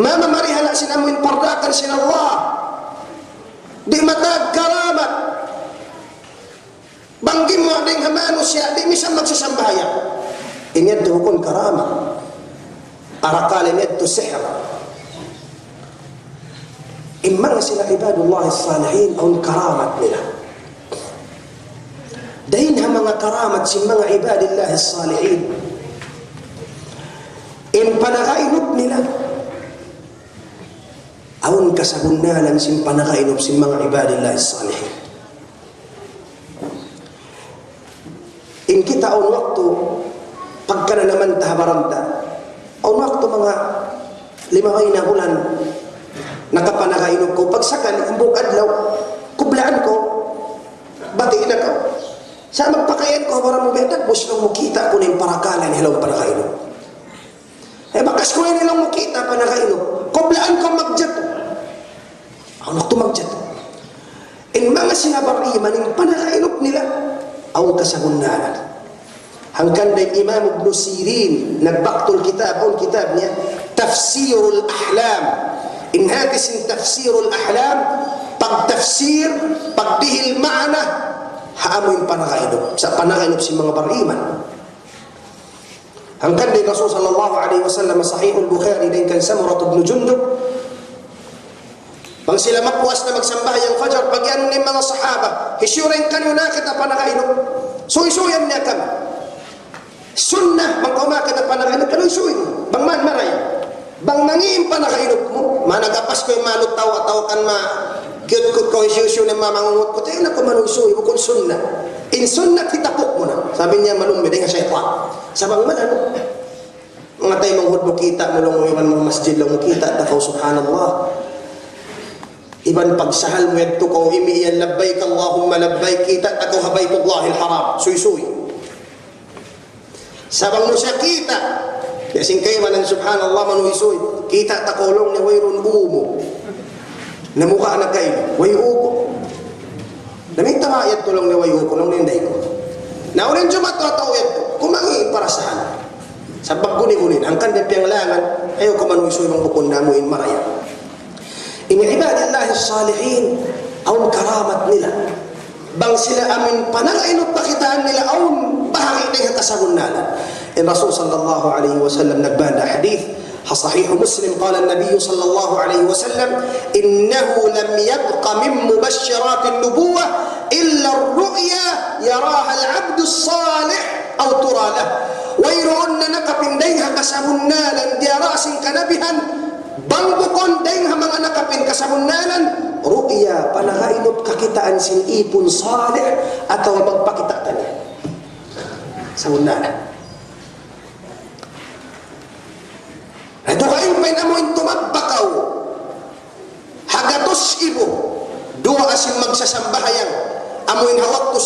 mamamarihala sin amu in pardakan sin Allah di matag karamat banggim mo ding ha manusia di misang magsasambahaya in yadda hukun karama arakala in yadda sihr in mga sila ibadullah as-salihin ang karamat nila dahin ha mga karamat si mga ibadillah as-salihin in panakainop nila aun kasagunanan si panakainop si mga ibadillah as-salihin in kita ang waktu pagka na naman tahabaramta o wakto mga 5 na bulan nakapanakainom ko pagsakan ang buong adlaw kublaan ko batiin ako sa magpakayan ko para mo betak bus lang mukita ko na yung parakalan hilaw panakainom bakas ko na nilang mukita panakainom kublaan ko magjat ang wakto magjat in mga sinabariman yung panakainom nila ang kasagunanan hanggang day Imam Ibn Sirin nagbaktul kitab ang kitab niya tafsirul ahlam. Inhati sin tafsirul ahlam, pagtafsir, pagdihil ma'na, haamoy panakainop. Sa panakainop si mga bariman. Hanggang din Rasul sallallahu alaihi wasallam sahihul Bukhari din kan Samurah ibn Jundub. Pag sila mapuas na magsambahay ang Fajr, pag yan ng mga sahaba, hisyurin kanyo na kita panakainop. Suy-suyan niya kami. Sunnah, magkumakit na panakainop, kaluy-suy. Bang man maray. Bang nangiim panakainop mo, managapas ko yung malutaw at kan ma good ko isyusyo ng mamangungot ko, tayo na ko manusuy, bukod sunnah. In sunnah, kitapok mo na. Sabi niya, malumid, nga syaitan. Sabang man, ano? Mga tayo manghud mo kita, mulong iwan mga masjid lang mo kita, takaw subhanallah. Iban pagsahal mo yadto ko, imiyan labbayk, Allahumma labbayk, kita, takaw habaytullahil haram. Suy-suy. Sabang mo siya kita, kasing kayo manan subhanallah manuisuy, kita takulong niya wayrun umo. Namukha na kayo, way uko. Naming tamayat tulong ni way uko, nung ninday ko. Naunin jumat o tawid ko, kumangi para saan. Sa pagguni-gunin, ang kandang piyanglangan, ayaw kumanuisuy mong bukon na muin maraya. Ini ibadillahi salihin, aun karamat nila. Bang sila amin panangainot pakitaan nila, aun bahagi na kasagun nalan. In Rasul sallallahu alaihi wasallam nagbanda hadith, صحيح مسلم قال النبي صلى الله عليه وسلم إنه لم يبق من مبشرات النبوة إلا الرؤيا يراها العبد الصالح أو ترى له ويرون نقب دينها كسبنالا دي رأس كنبها بنبقون دينها من نقب كسبنالا رؤيا panagainot kakitaan sin ipon salih atau magpakita tanya sabunnalan. Ito kayo pinamuin tumagbakaw hagatos ibo dua asin magsasambahayang amuin hawak to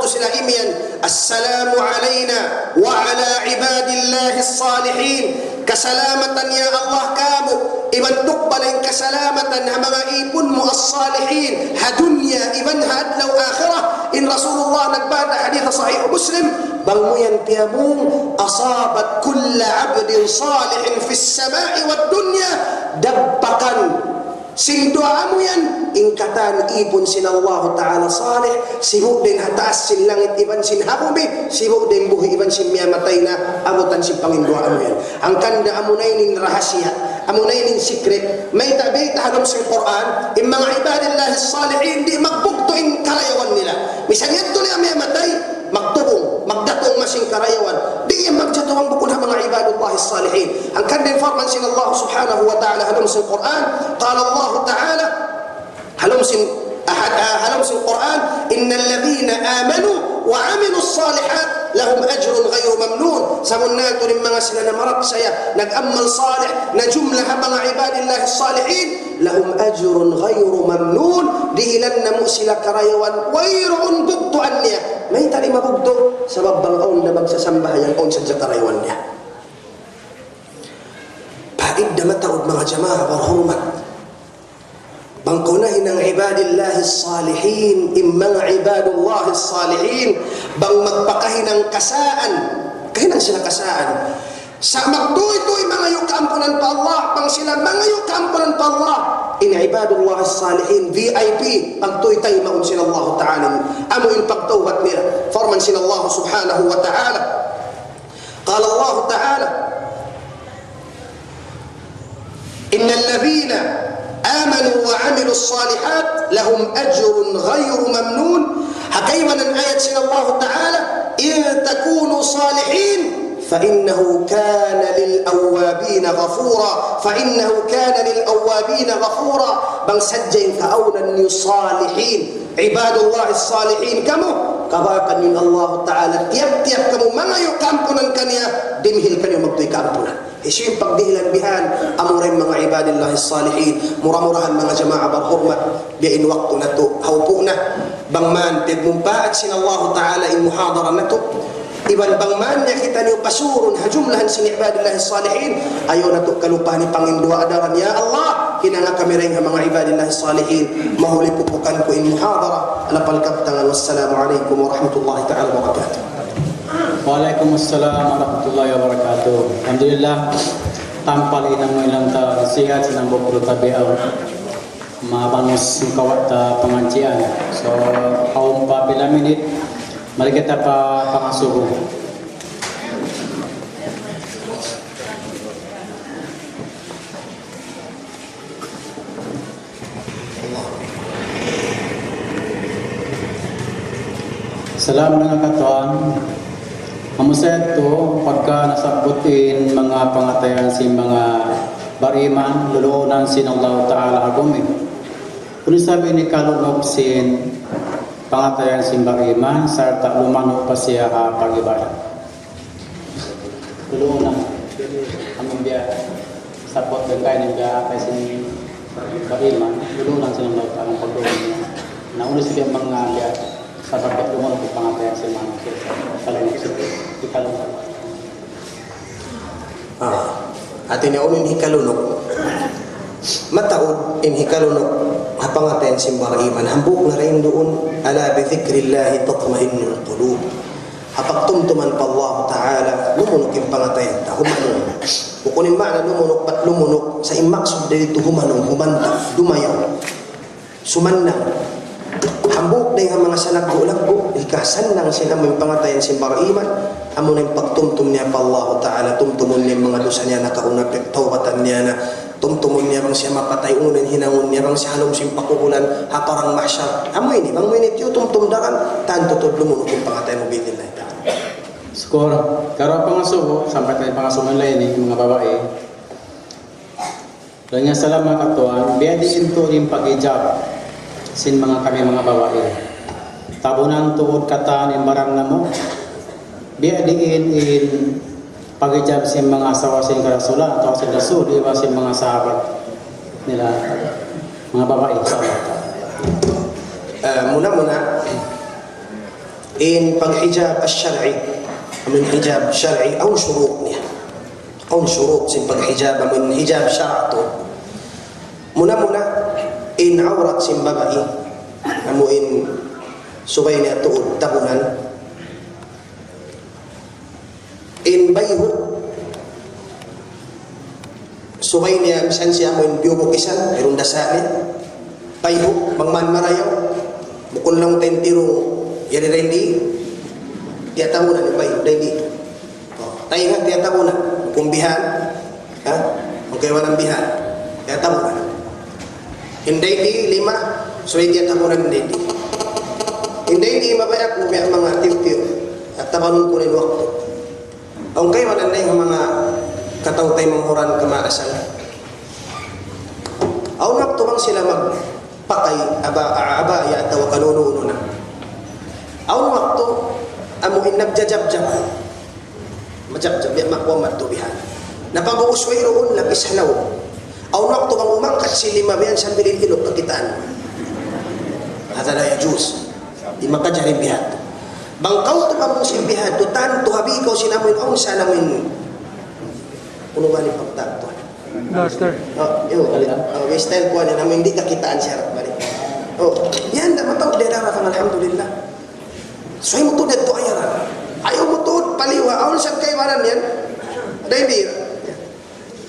sila imian assalamu alayna wa ala ibadillahi salihin kasalamatan ya Allah kamu iban tukbalin kasalamatan ha mga ipon mo as-salihin hadunya iban hadlaw akhirah in Rasulullah nagbada hadith sahih Muslim bang mo yan piyamong asabat kulla abdin salihin fis sama'i wad dunya dabbakan sindoa mo yan ingkatan ipon sin Allah Ta'ala salih sibuk din hataas sin langit iban sin habubi sibuk din buhi iban sin miyamatay na amutan sin pangindoa mo yan ang kanda amunay ning rahasya amunay ning secret may tabi tahanam sin Quran in mga ibadillahi salihin di magbugto in karayawan nila misan yan to niya miyamatay magtubong magdatong masing karayawan di yan magjatuwang bukun ha mga ibadullah salihin ang kandin farman sin Allah subhanahu wa ta'ala halom sin Quran qala Allah ta'ala halom sin Quran innal ladhina amanu wa amilu salihat lahum ajrun ghayru mamnun samun nato rin mga sila na marap saya nag-ammal salih na jumlah ha mga ibadillah salihin lahum ajrun ghayru mamnun dihilan na mo sila karayawan wayroon bugtuan niya may tali mabugto sa babbang na magsasambahayan on sa karayawan niya paid na mataod mga jamaah barhumat bangkunahin ng ibadillahi salihin mga ibadullahi salihin bang magpakahin ng kasaan kahinang sila kasaan sa magtuy-tuy mga yukampunan pa Allah pang sila mga yukampunan pa Allah in ibadullahi salihin VIP pagtuy-tay maun sila Allah Ta'ala amo yung pagtawbat nila forman sila Allah subhanahu wa ta'ala qala Allah Ta'ala innal ladhina آمنوا وعملوا الصالحات لهم أجر غير ممنون حكيما الآية سن الله تعالى إن تكونوا صالحين فإنه كان للأوابين غفورا بل سجين كأونا الصالحين عباد الله الصالحين كمو كباكا من الله تعالى تيب كمو ما يكامبنا كنيا دمهل كنيا مبتوي كامبنا isyong pagdihilan bihan amuray mga ibadillahi salihin muramurahan mga jama'a barhurmat biin waktu na to hawpo na bangman tigmumpaat sin Allah Ta'ala in muhadara na to iban bangman niya kita niyo pasurun hajumlahan sin ibadillahi salihin ayaw na to kalupani pangindua adaran ya Allah kinanga kami rin mga ibadillahi salihin mahuli pupukan ko in muhadara alapal kaptangan wassalamu alaikum warahmatullahi ta'ala wabarakatuh. Waalaikumsalam warahmatullahi wabarakatuh. Alhamdulillah. tampal inang mo ilang ta sihat sinang bukro tabi ang mabangus yung kawat ta pangancian. So, kaum pa pila minit, mari kita pa pangasubo. Salam mga katuan. Amuset to pagka nasabutin mga pangatayan si mga bariman luluunan sin Allah Ta'ala agumi. Kung sabi ni kalunok sin pangatayan si bariman sarta lumanok pa siya pag-ibadah. Luluunan. Aming biya sabot ng kain ng biya kasi bariman luluunan sin Allah Ta'ala pag-ibadah niya. Nauna siya mga biya sabat kat lumanok ang pangatayan si manusia. Kalunok siya. Ikalunok. Atin niya unin hikalunok. Mataod in hikalunok hapangatayan simbara iman. Hambuk na rin doon. Ala bi dhikrillahi tatma'innul qulub. Hapagtumtuman pa Allah Ta'ala lumunok yung pangatayan ta. Humanong. Kukunin ba na lumunok pat lumunok sa imaksud dito humanong, humantap, dumayaw, sumandang. Hambuk na yung mga salagbo-lagbo, ikasan lang sila may pangatayan simbara iman. Amo na yung pagtumtum niya pa Allah Ta'ala, tumtumon niya mga dosa niya na kaunang tawbatan niya na tumtumon niya bang siya mapatay unan hinangon niya bang siya halong simpakukulan haparang mahsyar. Amo ini bang minit yung tumtumdakan tanto to lumunok yung pangatayan mo bitin na ito. Skor, karo pangasubo sampai tayo pangasubo lain ni mga babae. Lanya salam mga katuan, biya din to yung pag-ijab sin mga kami mga babae. Tabunan tuod kata ni barang namo. Biya diin in pag-ijab sin mga asawa sin karasulan atau sin rasul iwa sin mga sahabat nila mga babae sahabat. Muna in pag-hijab as-syar'i min hijab syar'i aw syurutnya. Aw syurut sin pag-hijab min hijab syar'atu. Muna in aurat sin babae amo in subay niya tuod tabunan in bayho subay niya bisan siya mo in biubukisan mayroong dasalin bayho mangman marayaw bukon lang tentiro yari rendi tiyatabunan ni bayho rendi tayo nga tiyatabunan kung bihan magkaiwa ng bihan tiyatabunan hindi di 5 so tiyatabunan hindi di mabayak mo mga tiw-tiw at tabanun ko rin waktu. Ang kayo wala na yung mga katautay manghuran kamaasal. Aw naktubang sila magpakay abaya at kanununo na. Aw waktu amuin nagjajab-jab. Majab-jab ya makuha matubihan. Napag-uusway roon labis halaw. Aw naktubang umangkat si lima biyan sambilin ilok kakitaan. Hada la yajuz. Di makajari bihat. Bangkaw to mabong simbihan, tutan to habi ko sinamoy ang sa namin. Puno ba ni pagtakto? Master. Style ko na namin hindi kakitaan siya balik. Yan na matawag dera ra kang alhamdulillah. So mo to dito ayaran. Ayaw mo to paliwa, aon sa kay waran yan. Daydir.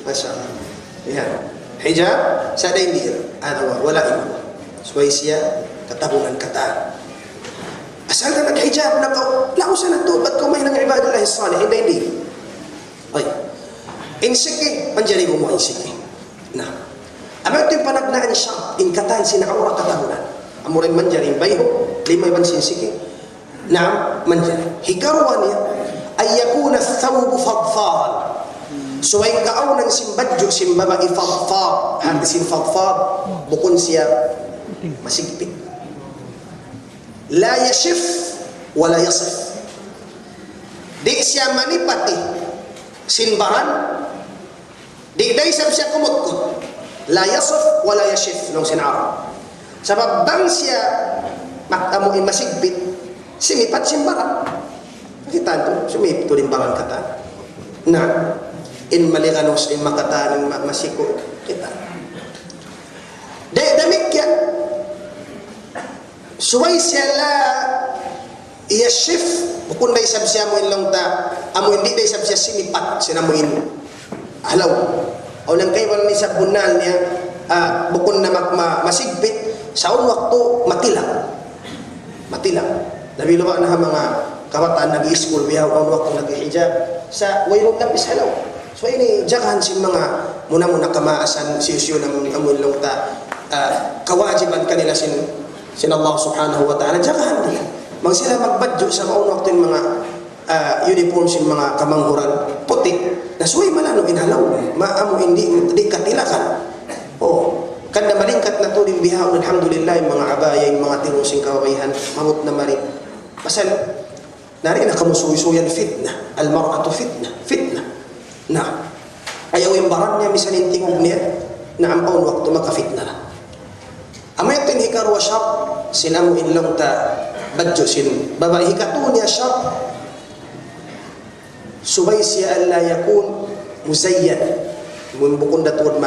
Masya-Allah. Yan. Hijab sa daydir. Wala imo. So siya katabunan kata. Asal ka nag-hijab na ka, lausa na to, ba't ko may nang ibadah lahi salih? Hindi. Ay, insiki, panjari mo insiki. Nah, ama ito yung panagnaan siya, inkatan sinakaura katahunan. Amurin manjari, bayho, 5 iban sinsiki. Na, manjari. Higarwa niya, ay yakuna thawbu fadfad. So ay kaaw ng simbadyo, simbaba ifadfad. Hati sin fadfad, bukon siya masigpit. La yashif wala yasif. Di siya manipati sinbaran. Di day siya kumot ko. La yasif wala yashif nung sinara. Sabab bang siya maktamuin masigbit simipat simbaran. Kita to sumip to limbaran kata. Na in maliganos in makata ng masiko kita. De damikya suway siya la iyashif bukun day sab siya mo ilang ta amo hindi day sab siya sinipat sinamuin Halaw. O nang kayo ni sa bunal niya, bukon na masigpit, sa waktu matilang. Matilang. Nabilo ba na mga kawataan nag-i-school, biyaw ang waktu nag-i-hijab, sa wayrong lapis halaw. So ini jagahan si mga muna-muna kamaasan, siyusyo ng amulong ta, kawajiban kanila sin Allah subhanahu wa ta'ala, jagahan nila. Mag sila magbadyo sa maunong waktu yung mga uniform sin mga kamanghuran, puti, na suway malano inhalaw, maamu hindi katilakan. Kanda malingkat na to din bihaw, alhamdulillah, yung mga abaya, yung mga tirusing kawabayhan, mamut na marin. Pasal, nari na kamusuy-suyan fitna, al-mar'atu fitna. Na, ayaw yung baran niya, misalin tingog niya, na ang paun waktu makafitna na. Amayatin hikarwa syab, sinamuin lang ta, badyo sin, babae hikatu niya syab, subay siya alla yakun muzayyad, mun bukon datod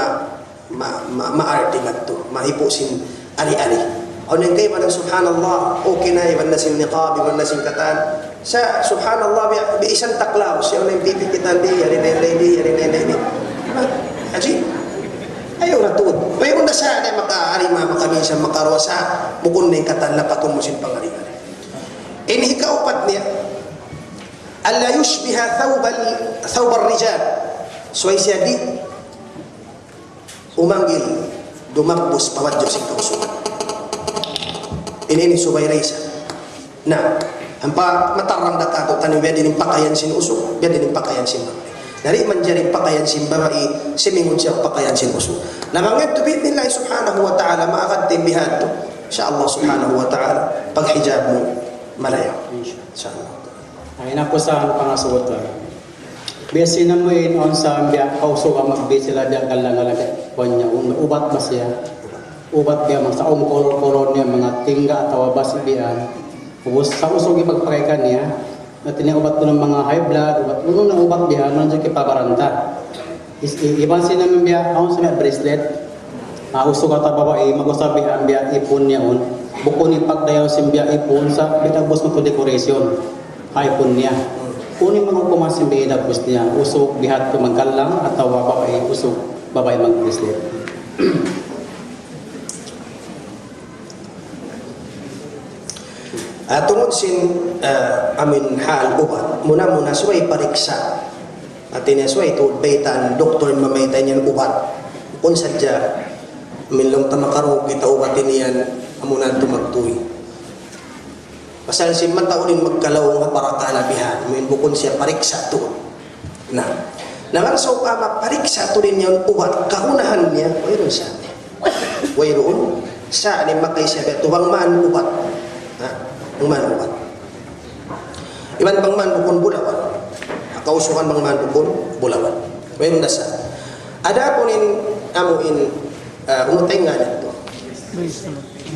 maarti ngadto, mahipo sin ari-ari. O nang kayo man subhanallah, okay na iban na sin niqab, iban na sin katan. Sa subhanallah bi isang taklaw, siya na yung pipikitan di, yari na. Ajib. Ayaw na tuod. Mayroon na sa na makaari makaminsan makarwa sa bukon na yung katan na patun mo sin pangari-ari. Inhikaupat niya, alla yushbiha thawbal rijal. So ay siya di umanggil, dumagbos, pawadyo si kausugan. Ini subay reysa. Na, ang matarang dakato, tanong biya din pakayan sin usok, biya din pakayan sin babae. Dari man dyan pakayan sin babae, simingon siya pakayan sin usok. Namangit, tubit nila subhanahu wa ta'ala, maakad timbihan to. Insya Allah subhanahu wa ta'ala, paghijab mo, malayo. Insya Allah. Ay na po sa pangasugot. Besi na mo on sa biya kauso ka magbisi sila biya kalang-kalang kanya ubat ba siya ubat biya mga sa kolor-kolor niya mga tingga at basi biyan ubos sa usog ipagpakaikan niya na tiniubat ko ng mga high blood ubat na ubat biya nandiyan kipabaranta iban sila mo biya on sa may bracelet usog at babae mag-usabi ang biya ipon niya on bukon ipagdayaw si biya ipon sa bitagos mo to decoration ipon niya kunin mga kumasin biya tapos niya usok bihat ko magkalang at tawa babae usok babae mag-bracelet. Tungod sin amin hal ubat muna suway pariksa at inasway tuod baitan doktor mamaytay niyan ubat kung sadya minlong tamakaro kita ubatin niyan amunan tumagtuy. Pasal si mataunin magkalaw nga para kalabihan, may bukon siya pariksa to. Naman so pariksa to rin yun, ubat, kahunahan niya, wayroon siya. Wayroon, sa anim makay siya, tuwang man ubat. Ang man ubat. Iban bang man bukon bulawan. Kausukan bang man bukon bulawan. Wayroon na sa. Ada ko nin amuin, umutay nga nito.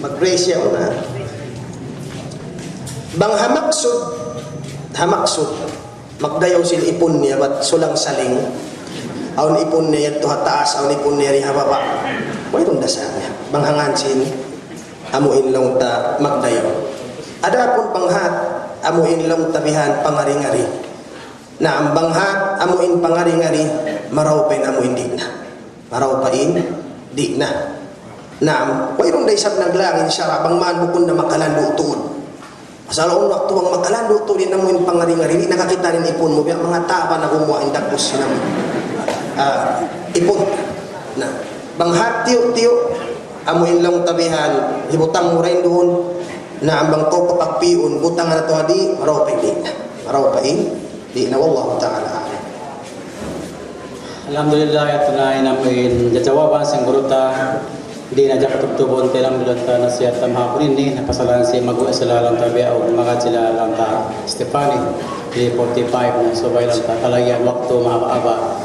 Mag-brace siya una. Bang hamaksud magdayaw sil ipon niya bat sulang saling aun ipon niya to taas aun ipon niya ri hababa mayroon dasa niya bang hangansin amuin lang ta magdayaw ada pun panghat amuin lang tabihan pangari-ngari na ang banghat amuin pangari-ngari maraw pain amuin di na mayroon day sab naglangin siya bang man bukon na makalando tuod. Asalaon waktu ang magkalando to rin naman yung pangari-ngari, nakakita rin ipon mo, mga taba na kumuha ang dagos naman. Ipon na. Banghat tiyo, amuin lang tabihan, ibutang mo rin doon, na ang bang to kapagpiyon, butang na to adi, maraw pa di na, wallahu ta'ala. Alhamdulillah ya tunay namin jawaban sang guruta di na dyan katutubon tilang bilanta na siya tamhapon ini napasalan si mag-uwi sila lang tabi o magad sila lang ta Stefani di 45 na subay lang ta kalagyan waktu mahaba-aba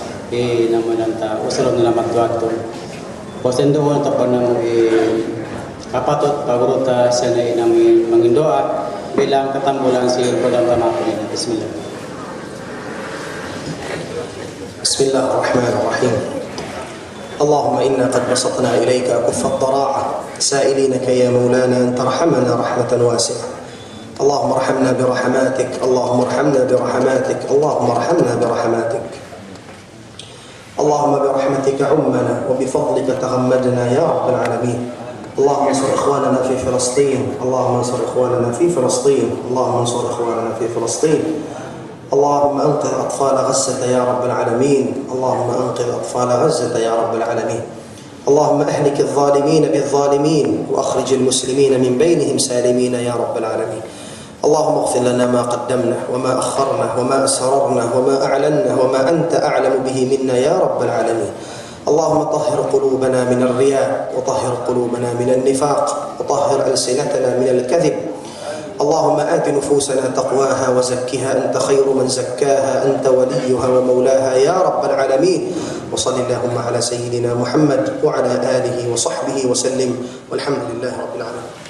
naman lang ta usalong nila magduwato posen doon tapon na mo kapatot paguruta siya na namin mangindoa bilang katambulan si Kodam tamhapon ini. Bismillah. Bismillahirrahmanirrahim. اللهم إنا قد بسطنا إليك كف الضراعة سائلينك يا مولانا أن ترحمنا رحمة واسعة. اللهم ارحمنا برحماتك اللهم ارحمنا برحماتك اللهم ارحمنا برحماتك اللهم برحمتك عمنا وبفضلك تغمدنا يا رب العالمين. اللهم انصر إخواننا في فلسطين، اللهم انصر إخواننا في فلسطين، اللهم انصر إخواننا في فلسطين. اللهم أنقذ أطفال غزة يا رب العالمين، اللهم أنقذ أطفال غزة يا رب العالمين. اللهم أهلك الظالمين بالظالمين وأخرج المسلمين من بينهم سالمين يا رب العالمين. اللهم اغفر لنا ما قدمنا وما أخرنا وما أسررنا وما أعلنا وما أنت أعلم به منا يا رب العالمين. اللهم طهر قلوبنا من الرياء وطهر قلوبنا من النفاق وطهر ألسنتنا من الكذب. اللهم آت نفوسنا تقواها وزكها أنت خير من زكاها، أنت وليها ومولاها يا رب العالمين. وصل اللهم على سيدنا محمد وعلى آله وصحبه وسلم، والحمد لله رب العالمين.